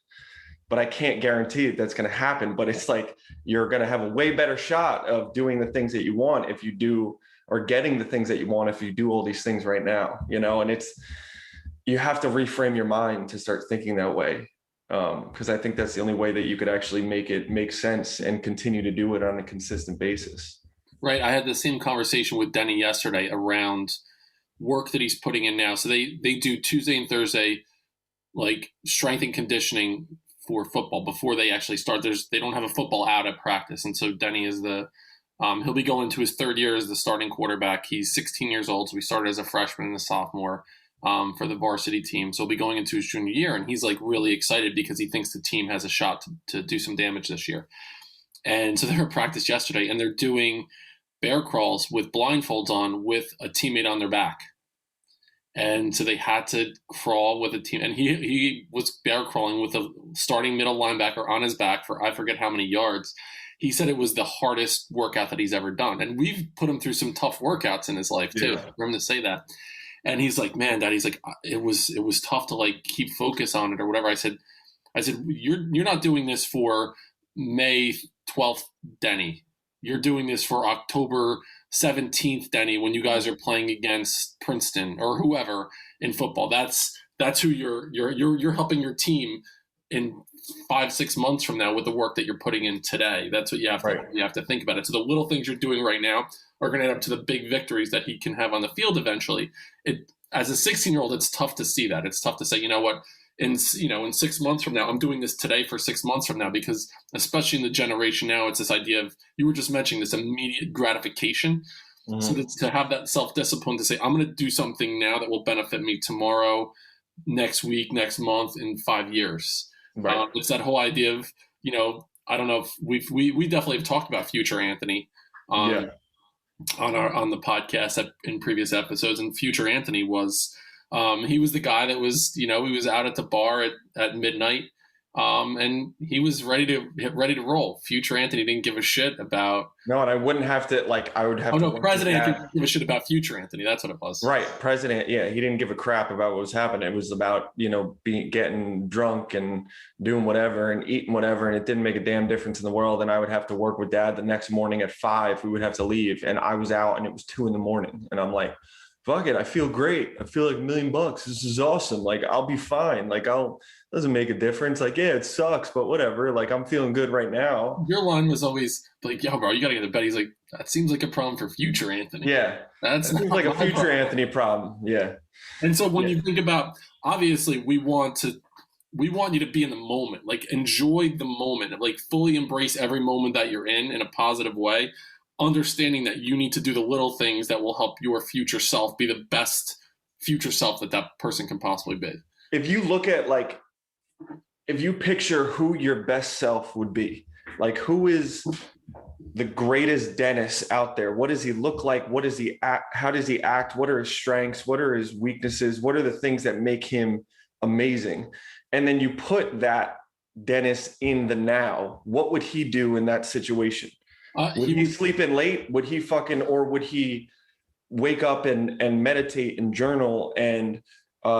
But I can't guarantee that's going to happen. But it's like, you're going to have a way better shot of doing the things that you want if you do, or getting the things that you want if you do all these things right now, and you have to reframe your mind to start thinking that way. Because I think that's the only way that you could actually make it make sense and continue to do it on a consistent basis. Right. I had the same conversation with Denny yesterday around work that he's putting in now. So they do Tuesday and Thursday, like strength and conditioning for football before they actually start. They don't have a football out at practice. And so Denny is he'll be going to his third year as the starting quarterback. He's 16 years old. So he started as a freshman and a sophomore. For the varsity team. So he'll be going into his junior year, and he's like really excited because he thinks the team has a shot to do some damage this year. And so they were at practice yesterday, and they're doing bear crawls with blindfolds on with a teammate on their back. And so they had to crawl with a team, and he was bear crawling with a starting middle linebacker on his back for I forget how many yards. He said it was the hardest workout that he's ever done. And we've put him through some tough workouts in his life too, for him to say that. And he's like, man, Dad, he's like, it was tough to like keep focus on it or whatever. I said, you're not doing this for May 12th, Denny. You're doing this for October 17th, Denny, when you guys are playing against Princeton or whoever in football. That's who you're helping your team in 5-6 months from now with the work that you're putting in today. That's what you have to think about it. So the little things you're doing right now are going to add up to the big victories that he can have on the field eventually. As a 16-year-old, it's tough to see that. It's tough to say, you know what, in 6 months from now, I'm doing this today for 6 months from now, because especially in the generation now, it's this idea of, you were just mentioning this immediate gratification. Mm-hmm. So to have that self-discipline to say, I'm going to do something now that will benefit me tomorrow, next week, next month, in 5 years. Right. It's that whole idea of, I don't know if we definitely have talked about future Anthony. On the podcast in previous episodes, and future Anthony was he was the guy that was he was out at the bar at midnight, and he was ready to roll. Future Anthony didn't give a shit about and I wouldn't have to I would have President Anthony didn't give a shit about future Anthony. That's what it was. Right, President. Yeah, he didn't give a crap about what was happening. It was about getting drunk and doing whatever and eating whatever, and it didn't make a damn difference in the world. And I would have to work with Dad the next morning at 5. We would have to leave, and I was out, and it was 2 a.m, and I'm like, fuck it, I feel great. I feel like $1 million. This is awesome. I'll be fine. Doesn't make a difference. Yeah, it sucks, but whatever. I'm feeling good right now. Your line was always like, yo, bro, you got to get to bed. He's like, that seems like a problem for future Anthony. Yeah. That seems like a future Anthony problem. Yeah. And so when you think about, obviously we want to we want you to be in the moment, like enjoy the moment, like fully embrace every moment that you're in a positive way, understanding that you need to do the little things that will help your future self be the best future self that that person can possibly be. If you look at like, if you picture who your best self would be, like who is the greatest Dennis out there? What does he look like? What does he act? How does he act? What are his strengths? What are his weaknesses? What are the things that make him amazing? And then you put that Dennis in the now. What would he do in that situation? Would he sleep in late? Would he or would he wake up and meditate and journal and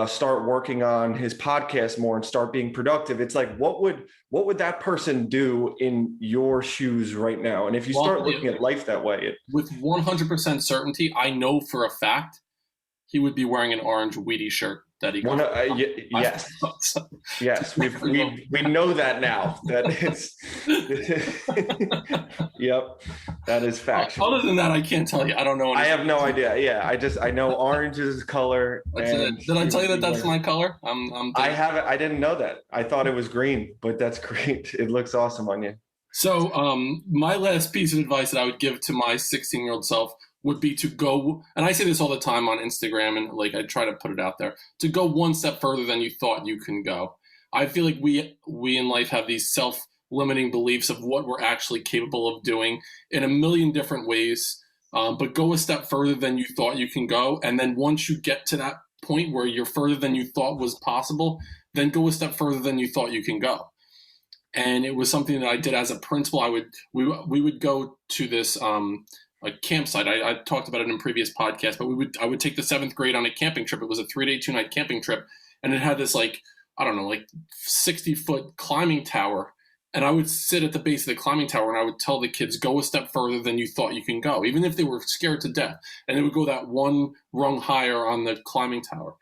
start working on his podcast more and start being productive? It's like, what would that person do in your shoes right now? And if you start looking at life that way, with 100% certainty, I know for a fact he would be wearing an orange Wheaties shirt that he got. Yes. Yes, we know that now. That it's yep, that is factual. Other than that, I can't tell you. I don't know. I have no idea. Yeah, I know orange is his color. Did I tell you that that's my color? I didn't know that. I thought it was green, but that's great. It looks awesome on you. So my last piece of advice that I would give to my 16-year-old self would be to go, and I say this all the time on Instagram, and like I try to put it out there, to go one step further than you thought you can go. I feel like we in life have these self-limiting beliefs of what we're actually capable of doing in a million different ways, but go a step further than you thought you can go. And then once you get to that point where you're further than you thought was possible, then go a step further than you thought you can go. And it was something that I did as a principal. We would go to this a campsite. I talked about it in previous podcasts, but I would take the 7th grade on a camping trip. It was a 3-day, 2-night camping trip. And it had this 60-foot climbing tower. And I would sit at the base of the climbing tower and I would tell the kids, go a step further than you thought you can go, even if they were scared to death. And they would go that one rung higher on the climbing tower.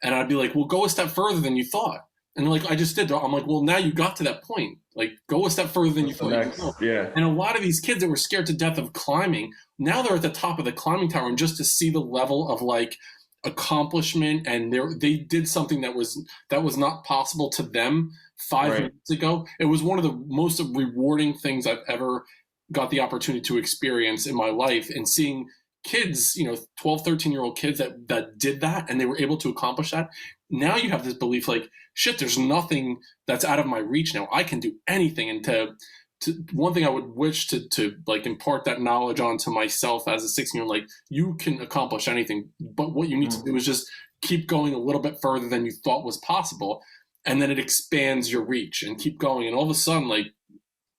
And I'd be like, well, go a step further than you thought. And like, I just did. I'm like, well, now you got to that point. Like, go a step further than you thought you could go. Yeah. And a lot of these kids that were scared to death of climbing, now they're at the top of the climbing tower. And just to see the level of like accomplishment, and they did something that was not possible to them 5 minutes ago. It was one of the most rewarding things I've ever got the opportunity to experience in my life. And seeing kids, 12, 13-year-old kids that did that and they were able to accomplish that. Now you have this belief like, shit, there's nothing that's out of my reach now. I can do anything. And to one thing I would wish to like impart that knowledge onto myself as a 16-year-old, like, you can accomplish anything, but what you need to do is just keep going a little bit further than you thought was possible. And then it expands your reach and keep going. And all of a sudden, like,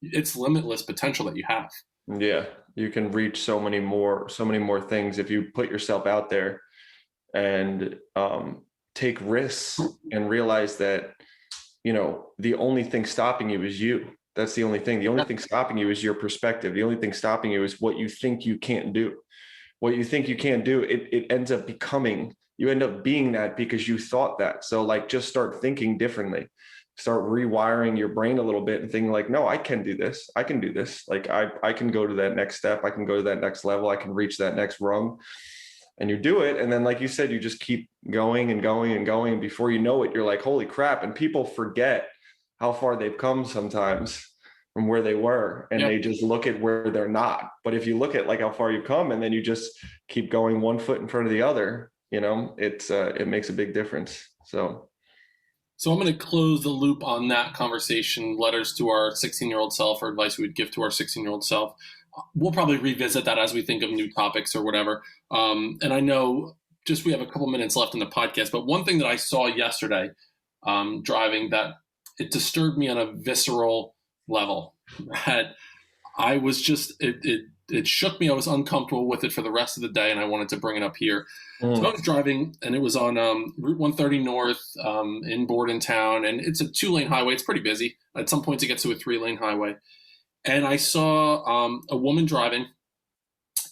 it's limitless potential that you have. Yeah. You can reach so many more things if you put yourself out there and take risks and realize that, the only thing stopping you is you. That's the only thing. The only thing stopping you is your perspective. The only thing stopping you is what you think you can't do. What you think you can't do, it ends up becoming, you end up being that because you thought that. So like, just start thinking differently. Start rewiring your brain a little bit and thinking like, no, I can do this. I can do this. Like I can go to that next step. I can go to that next level. I can reach that next rung. And you do it. And then, like you said, you just keep going and going and going. And before you know it, you're like, holy crap. And people forget how far they've come sometimes from where they were. And they just look at where they're not. But if you look at like how far you've come and then you just keep going one foot in front of the other, it makes a big difference. So I'm going to close the loop on that conversation. Letters to our 16-year-old self, or advice we would give to our 16-year-old self. We'll probably revisit that as we think of new topics or whatever. And I know we have a couple minutes left in the podcast, but one thing that I saw yesterday driving that it disturbed me on a visceral level, that I was just, it shook me. I was uncomfortable with it for the rest of the day, and I wanted to bring it up here. So I was driving, and it was on Route 130 North in Bordentown, and it's a 2-lane highway. It's pretty busy. At some points, it gets to a 3-lane highway. And I saw a woman driving,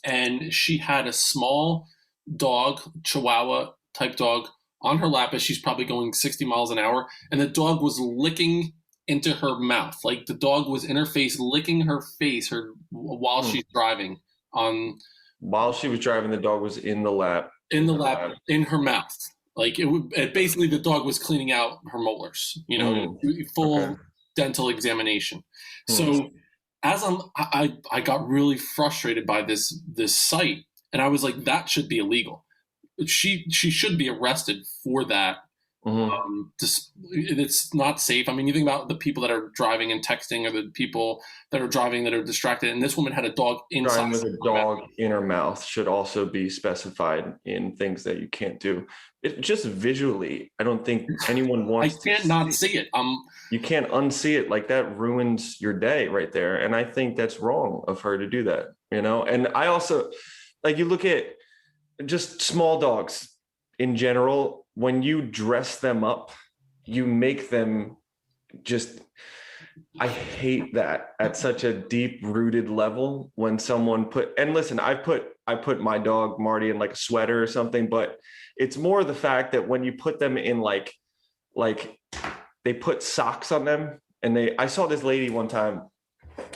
and she had a small dog, Chihuahua type dog, on her lap as she's probably going 60 miles an hour. And the dog was licking into her mouth. Like, the dog was in her face, licking her face while she's driving. While she was driving, the dog was in the lap. In her mouth. Like basically the dog was cleaning out her molars, Okay. full dental examination. Hmm. So as I got really frustrated by this site, and I was like, that should be illegal. She should be arrested for that. Hmm. It's not safe. I mean, you think about the people that are driving and texting, or the people that are driving that are distracted. And this woman had a dog inside Driving with a her mouth. dog in her mouth should also be specified in things that you can't do. It just visually, I don't think anyone I wants to can't not see. see it. You can't unsee it. Like that ruins your day right there. And I think that's wrong of her to do that, And I also, like, you look at just small dogs in general, when you dress them up, you make them just, I hate that at such a deep rooted level when someone and listen, I put my dog Marty in like a sweater or something, but it's more the fact that when you put them in like they put socks on them, and I saw this lady one time,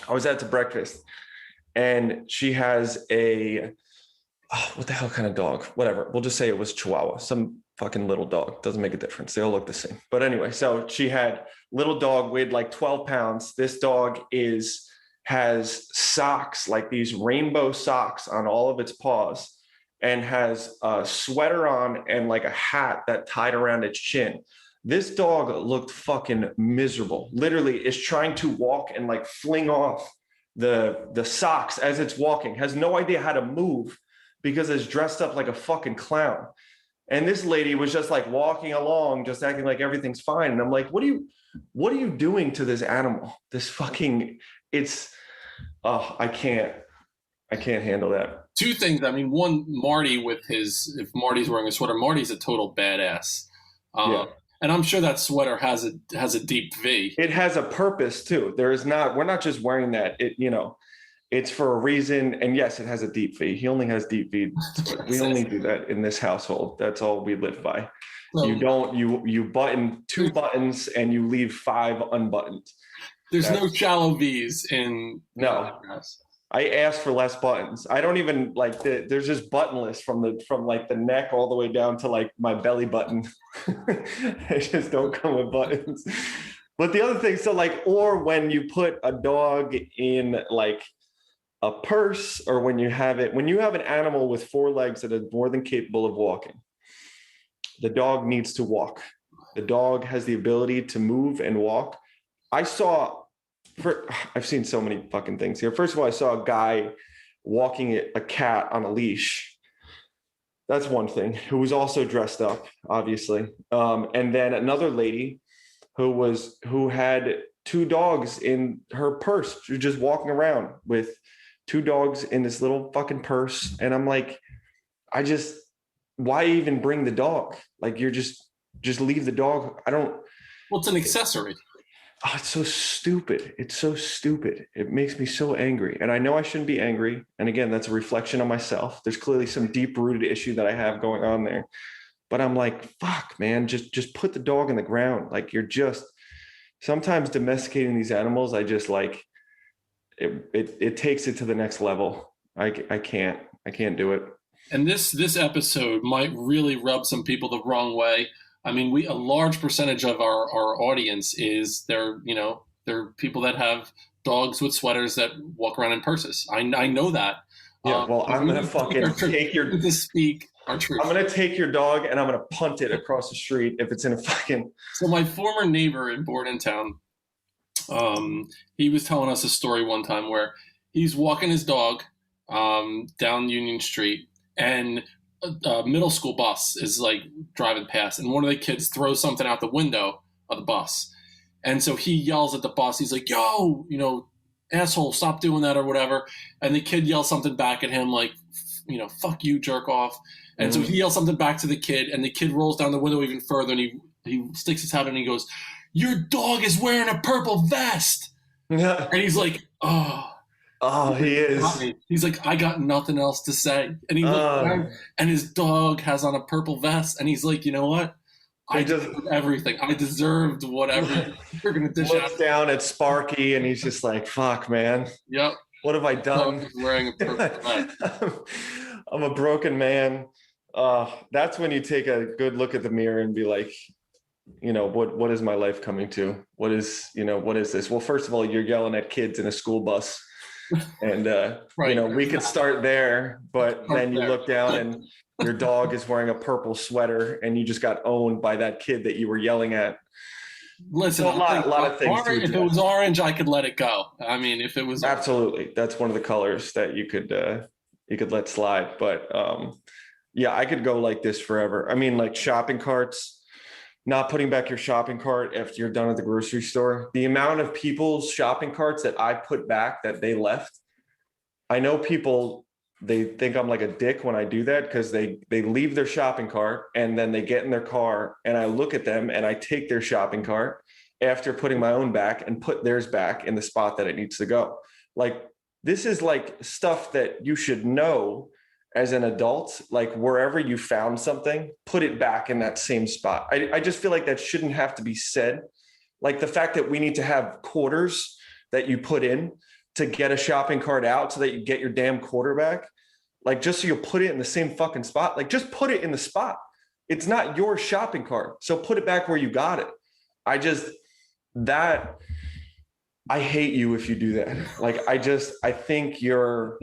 I was out to breakfast, and she has what the hell kind of dog? Whatever. We'll just say it was Chihuahua, some fucking little dog. Doesn't make a difference. They all look the same. But anyway, so she had little dog, weighed like 12 pounds. This dog has socks, like these rainbow socks on all of its paws, and has a sweater on and like a hat that tied around its chin. This dog looked fucking miserable. Literally is trying to walk and like fling off the socks as it's walking, has no idea how to move because it's dressed up like a fucking clown. And this lady was just like walking along, just acting like everything's fine. And I'm like, what are you doing to this animal? This fucking, I can't handle that. Two things. I mean, one, Marty if Marty's wearing a sweater, Marty's a total badass. Yeah. And I'm sure that sweater has a deep V. It has a purpose too. We're not just wearing that. It's for a reason. And yes, it has a deep V. He only has deep V. We only do that in this household. That's all we live by. So, you button 2 buttons and you leave 5 unbuttoned. There's no shallow V's in no. I asked for less buttons. I don't even like there's just buttonless from like the neck all the way down to like my belly button. They just don't come with buttons. But the other thing, so like, or when you put a dog in like a purse, or when you have an animal with 4 legs that is more than capable of walking, the dog needs to walk. The dog has the ability to move and walk. I've seen so many fucking things here. First of all, I saw a guy walking a cat on a leash. That's one thing. Who was also dressed up, obviously. And then another lady who had 2 dogs in her purse. She was just walking around with 2 dogs in this little fucking purse. And I'm like, why even bring the dog? Like, you're just leave the dog. Well, it's an accessory. Oh, it's so stupid. It's so stupid. It makes me so angry. And I know I shouldn't be angry. And again, that's a reflection on myself. There's clearly some deep rooted issue that I have going on there. But I'm like, fuck, man, just put the dog in the ground. Like, sometimes domesticating these animals, I just like, it takes it to the next level. I can't do it. And this episode might really rub some people the wrong way. I mean, a large percentage of our audience they're people that have dogs with sweaters that walk around in purses. I know that. Yeah, well, I'm gonna fucking take your to speak our truth. I'm gonna take your dog and I'm gonna punt it across the street if it's in a fucking. So my former neighbor in Bordentown, he was telling us a story one time where he's walking his dog down Union Street, and a middle school bus is like driving past, and one of the kids throws something out the window of the bus. And so he yells at the bus. He's like, yo, asshole, stop doing that or whatever. And the kid yells something back at him like, fuck you, jerk off. And so he yells something back to the kid, and the kid rolls down the window even further, and he sticks his head in and he goes, your dog is wearing a purple vest. Yeah. And he's like, oh, he is. He's like, I got nothing else to say. And he looked around, and his dog has on a purple vest, and he's like, you know what? I deserved everything. I deserved whatever you're gonna dish out. Looks down at Sparky, and he's just like, fuck, man. Yep. What have I done? Wearing a purple vest. I'm a broken man. That's when you take a good look at the mirror and be like, what is my life coming to? What is this? Well, first of all, you're yelling at kids in a school bus, and Right. we could start there, but then you look down and your dog is wearing a purple sweater and you just got owned by that kid that you were yelling at. Listen, So a lot of things to if it was orange, I could let it go. I mean, if it was absolutely, that's one of the colors that you could let slide. But yeah, I could go like this forever. I mean, like shopping carts, not putting back your shopping cart after you're done at the grocery store. The amount of people's shopping carts that I put back that they left. I know people, they think I'm like a dick when I do that because they leave their shopping cart and then they get in their car and I look at them and I take their shopping cart after putting my own back and put theirs back in the spot that it needs to go. Like, this is like stuff that you should know as an adult. Like, wherever you found something, put it back in that same spot. I just feel like that shouldn't have to be said. Like the fact that we need to have quarters that you put in to get a shopping cart out so that you get your damn quarter back. Like, just so you'll put it in the same fucking spot. Like, just put it in the spot. It's not your shopping cart. So put it back where you got it. I hate you if you do that. Like, I think you're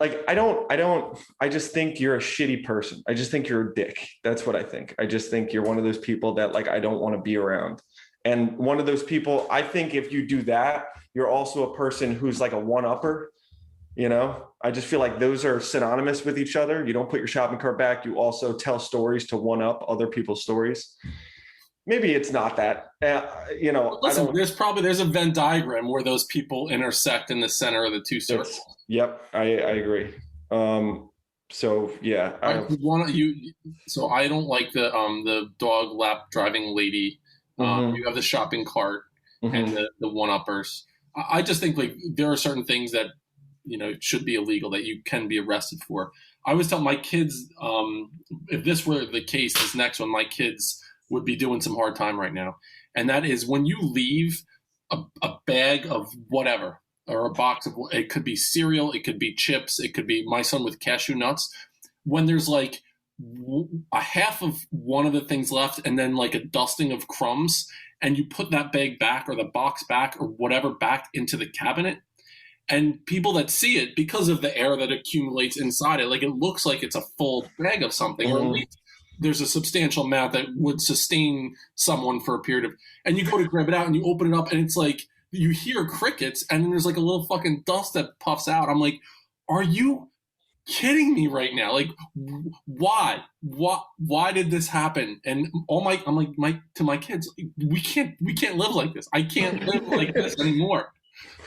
like, I just think you're a shitty person. I just think you're a dick. That's what I think. I just think you're one of those people that like, I don't want to be around. And one of those people, I think if you do that, you're also a person who's like a one-upper. I just feel like those are synonymous with each other. You don't put your shopping cart back. You also tell stories to one up other people's stories. Maybe it's not that, Listen, there's a Venn diagram where those people intersect in the center of the two circles. Yep. I agree. So yeah, so I don't like the dog lap driving lady. You have the shopping cart and the one-uppers. I just think like there are certain things that should be illegal that you can be arrested for. I was telling my kids, if this were the case, this next one, my kids would be doing some hard time right now. And that is when you leave a bag of whatever, or a box of, it could be cereal, it could be chips, it could be my son with cashew nuts. When there's like a half of one of the things left and then like a dusting of crumbs, and you put that bag back or the box back or whatever back into the cabinet, and people that see it, because of the air that accumulates inside it, like it looks like it's a full bag of something, or at least there's a substantial amount that would sustain someone for a period of, and you go to grab it out and you open it up and it's like, you hear crickets and then there's like a little fucking dust that puffs out. I'm like, are you kidding me right now? Like, why did this happen? And I'm like, to my kids, we can't live like this. I can't live like this anymore.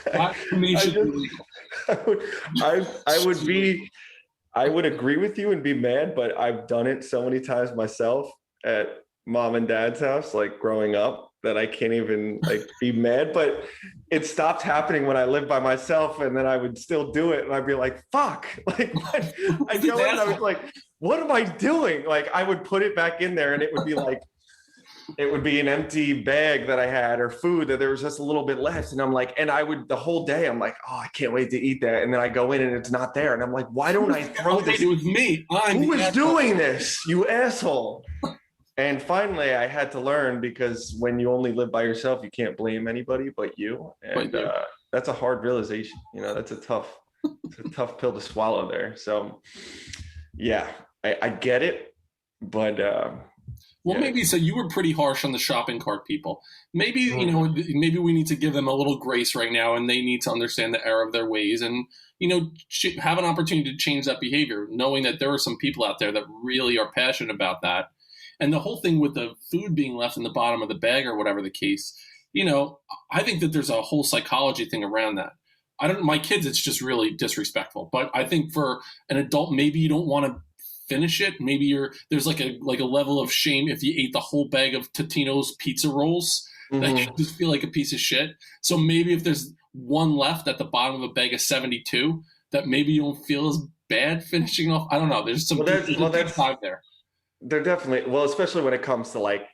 That to me should be illegal. I would agree with you and be mad, but I've done it so many times myself at mom and dad's house, like growing up, that I can't even like be mad. But it stopped happening when I lived by myself, and then I would still do it, and I'd be like, "Fuck!" Like, what? I go in, and I was like, "What am I doing?" Like, I would put it back in there, and it would be like, it would be an empty bag that I had or food that there was just a little bit left. And I'm like, and I would, the whole day, I'm like, oh, I can't wait to eat that. And then I go in and it's not there. And I'm like, why don't I throw this? It was me. Who was doing this? You asshole. And finally I had to learn, because when you only live by yourself, you can't blame anybody but you. And that's a hard realization. That's a tough pill to swallow there. So yeah, I get it, but, well, maybe so. You were pretty harsh on the shopping cart people. Maybe, maybe we need to give them a little grace right now, and they need to understand the error of their ways and, have an opportunity to change that behavior, knowing that there are some people out there that really are passionate about that. And the whole thing with the food being left in the bottom of the bag or whatever the case, I think that there's a whole psychology thing around that. My kids, it's just really disrespectful. But I think for an adult, maybe you don't want to finish it. Maybe there's like a level of shame if you ate the whole bag of Totino's pizza rolls, that you just feel like a piece of shit. So maybe if there's one left at the bottom of a bag of 72, that maybe you don't feel as bad finishing off. I don't know. There's some vibe there. They're definitely, well, especially when it comes to like,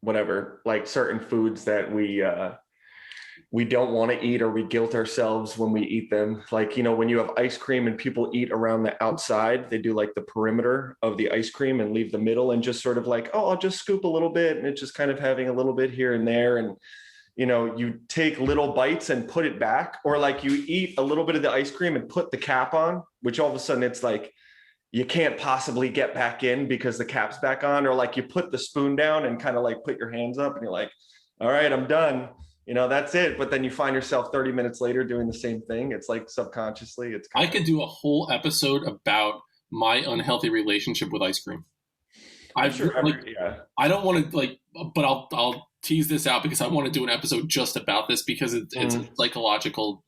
whatever, like certain foods that we we don't want to eat, or we guilt ourselves when we eat them. Like, when you have ice cream and people eat around the outside, they do like the perimeter of the ice cream and leave the middle, and just sort of like, oh, I'll just scoop a little bit, and it's just kind of having a little bit here and there. And, you take little bites and put it back, or like you eat a little bit of the ice cream and put the cap on, which all of a sudden it's like, you can't possibly get back in because the cap's back on. Or like you put the spoon down and kind of like put your hands up and you're like, all right, I'm done. That's it. But then you find yourself 30 minutes later doing the same thing. It's like subconsciously. I could do a whole episode about my unhealthy relationship with ice cream. I don't want to but I'll tease this out because I want to do an episode just about this, because it's a psychological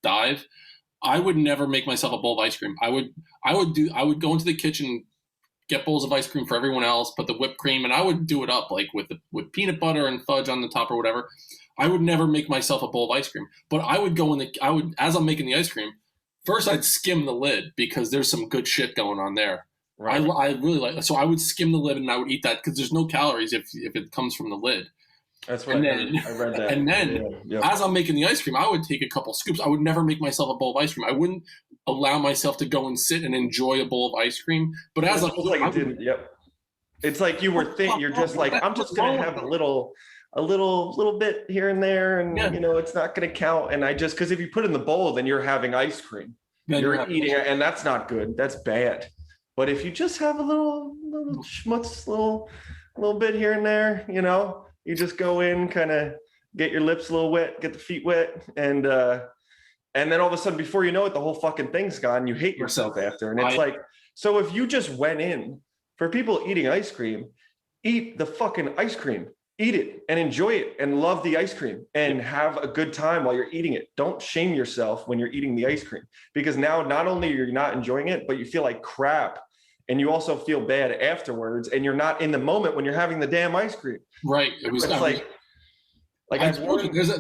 dive. I would never make myself a bowl of ice cream. I would go into the kitchen, get bowls of ice cream for everyone else, put the whipped cream, and I would do it up like with peanut butter and fudge on the top or whatever. I would never make myself a bowl of ice cream, but I would as I'm making the ice cream, first I'd skim the lid because there's some good shit going on there. Right. I really like, so I would skim the lid and I would eat that because there's no calories if it comes from the lid. That's what I read that. And then as I'm making the ice cream, I would take a couple scoops. I would never make myself a bowl of ice cream. I wouldn't allow myself to go and sit and enjoy a bowl of ice cream. But as it's like you were you're just like, I'm just gonna have a little bit here and there, and it's not gonna count. And because if you put it in the bowl, then you're having ice cream. You're eating it, and that's not good. That's bad. But if you just have a little schmutz, little bit here and there, you just go in, kind of get your lips a little wet, get the feet wet, and then all of a sudden, before you know it, the whole fucking thing's gone. You hate yourself after. And it's like, so if you just went in, for people eating ice cream, eat the fucking ice cream. Eat it and enjoy it and love the ice cream and have a good time while you're eating it. Don't shame yourself when you're eating the ice cream, because now not only you're not enjoying it, but you feel like crap, and you also feel bad afterwards, and you're not in the moment when you're having the damn ice cream. Right. It was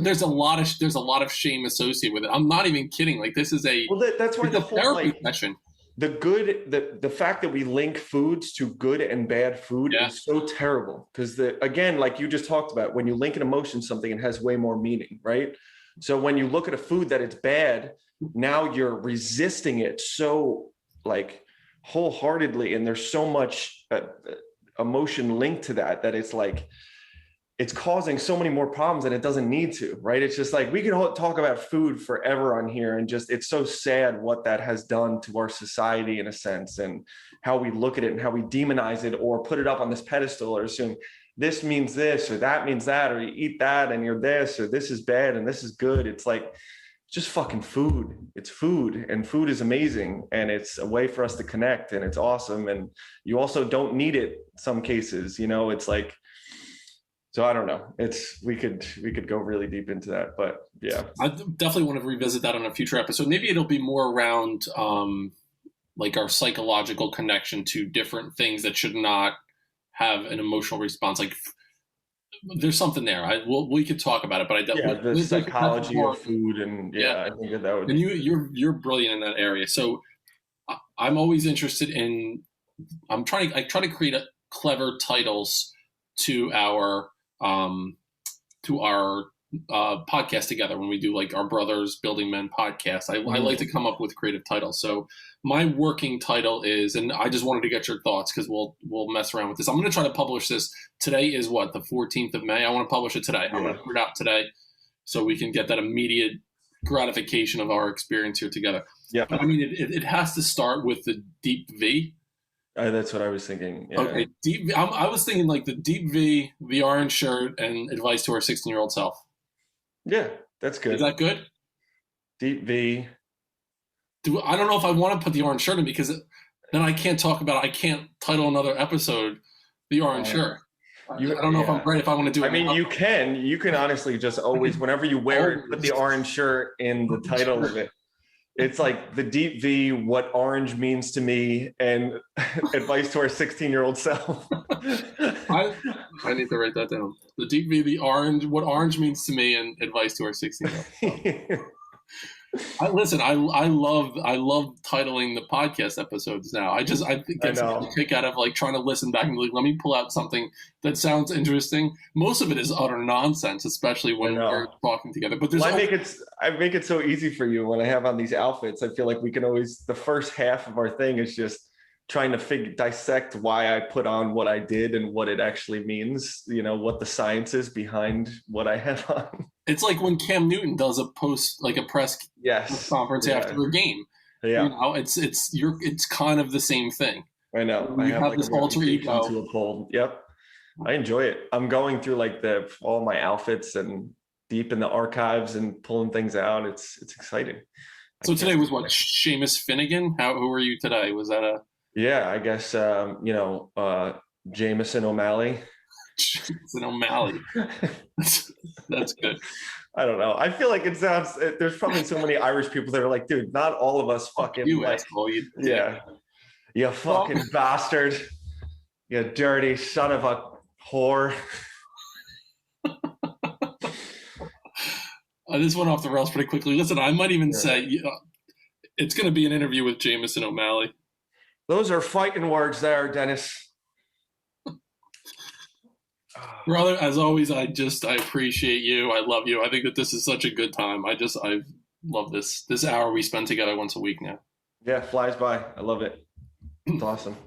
there's a lot of shame associated with it. I'm not even kidding. Like, this is that's why the whole therapy session. The fact that we link foods to good and bad food is so terrible, because again, like you just talked about, when you link an emotion to something, it has way more meaning, right? So when you look at a food that it's bad, now you're resisting it so like wholeheartedly, and there's so much emotion linked to that it's like, it's causing so many more problems than it doesn't need to, right? It's just like, we could talk about food forever on here, and just, it's so sad what that has done to our society in a sense, and how we look at it and how we demonize it or put it up on this pedestal, or assume this means this or that means that, or you eat that and you're this, or this is bad and this is good. It's like, just fucking food. It's food, and food is amazing, and it's a way for us to connect, and it's awesome. And you also don't need it in some cases, it's like, so I don't know. We could go really deep into that, but yeah. I definitely want to revisit that on a future episode. Maybe it'll be more around like our psychological connection to different things that should not have an emotional response. Like, there's something there. We could talk about it, but I definitely the psychology of food, and I think that would. And you're brilliant in that area. So I'm always interested in. I try to create clever titles to our podcast together when we do like our Brothers Building Men podcast. I like to come up with creative titles. So my working title is, and I just wanted to get your thoughts because we'll mess around with this. I'm going to try to publish this. Today is what, the 14th of May? I want to publish it today. I'm going to put it out today so we can get that immediate gratification of our experience here together. Yeah. But I mean, it has to start with the deep V. That's what I was thinking. Yeah. Okay, deep V. I was thinking like the deep V, the orange shirt, and advice to our 16-year-old self. Yeah, that's good. Is that good? Deep V. I don't know if I want to put the orange shirt in, because then I can't talk about it. I can't title another episode the orange shirt. I don't know if I'm right, if I want to do it. I mean, you can honestly just always, whenever you wear it, put the orange shirt in the title of it. It's like the deep V, what orange means to me, and advice to our 16-year-old self. I need to write that down. The deep V, the orange, what orange means to me, and advice to our 16-year-old self. I love titling the podcast episodes now. I get a kick out of like trying to listen back and like, let me pull out something that sounds interesting. Most of it is utter nonsense, especially when we're talking together. But I make it so easy for you when I have on these outfits. I feel like we can always, the first half of our thing is just trying to dissect why I put on what I did and what it actually means, what the science is behind what I have on. It's like when Cam Newton does a press conference after a game. Yeah. It's kind of the same thing. I know. You have like this alter ego. Yep. I enjoy it. I'm going through like all my outfits and deep in the archives and pulling things out. It's exciting. So today was what, Seamus Finnegan? Who were you today? Was that Yeah, I guess Jameson O'Malley. Jameson O'Malley. That's good. I don't know. I feel like it sounds. There's probably so many Irish people that are like, dude, not all of us fucking. You asshole. You fucking bastard. You dirty son of a whore. This went off the rails pretty quickly. Listen, I might even say it's going to be an interview with Jameson O'Malley. Those are fighting words there, Dennis. Brother, as always, I appreciate you. I love you. I think that this is such a good time. I love this hour we spend together once a week now. Yeah, flies by. I love it. It's awesome.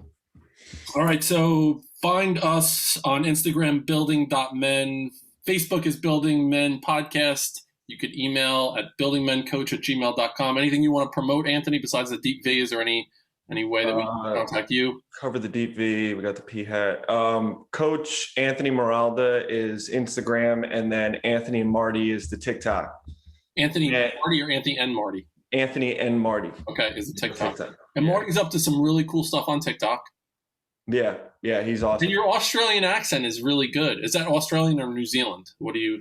All right, so find us on Instagram, building.men. Facebook is Building Men Podcast. You could email at buildingmencoach@gmail.com. Anything you want to promote, Anthony, besides the deep V? Is there any way that we can contact you? Cover the deep V. We got the P hat. Coach Anthony Moralda is Instagram, and then Anthony and Marty is the TikTok. Anthony and Marty or Anthony and Marty? Anthony and Marty. Okay, is the TikTok. And Marty's up to some really cool stuff on TikTok. Yeah, he's awesome. And your Australian accent is really good. Is that Australian or New Zealand? What do you?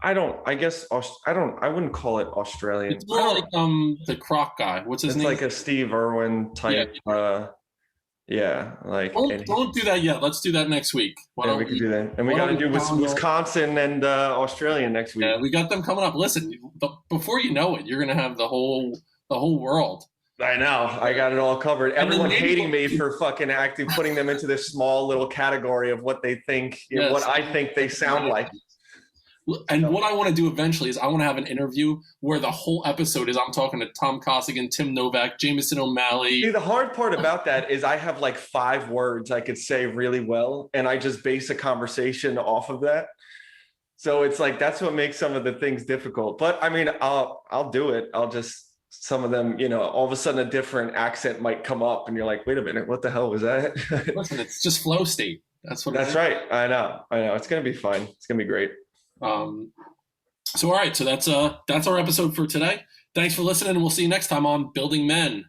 I wouldn't call it Australian. It's more like the Croc guy. What's his name? It's like a Steve Irwin type. Don't do that yet. Let's do that next week. We can do that. And we got to do Wisconsin and Australia next week. Yeah, we got them coming up. Listen, before you know it, you're going to have the whole world. I know. I got it all covered. Everyone hating me for fucking putting them into this small little category of what they think, what I think they sound like. And what I want to do eventually is I want to have an interview where the whole episode is I'm talking to Tom Costigan, Tim Novak, Jameson O'Malley. See, the hard part about that is I have like 5 words I could say really well, and I just base a conversation off of that. So it's like that's what makes some of the things difficult. But I mean, I'll do it. I'll just some of them, all of a sudden a different accent might come up, and you're like, wait a minute, what the hell was that? Listen, it's just flow state. That's right. I know. It's gonna be fine. It's gonna be great. So all right, so that's our episode for today. Thanks for listening, and we'll see you next time on Building Men.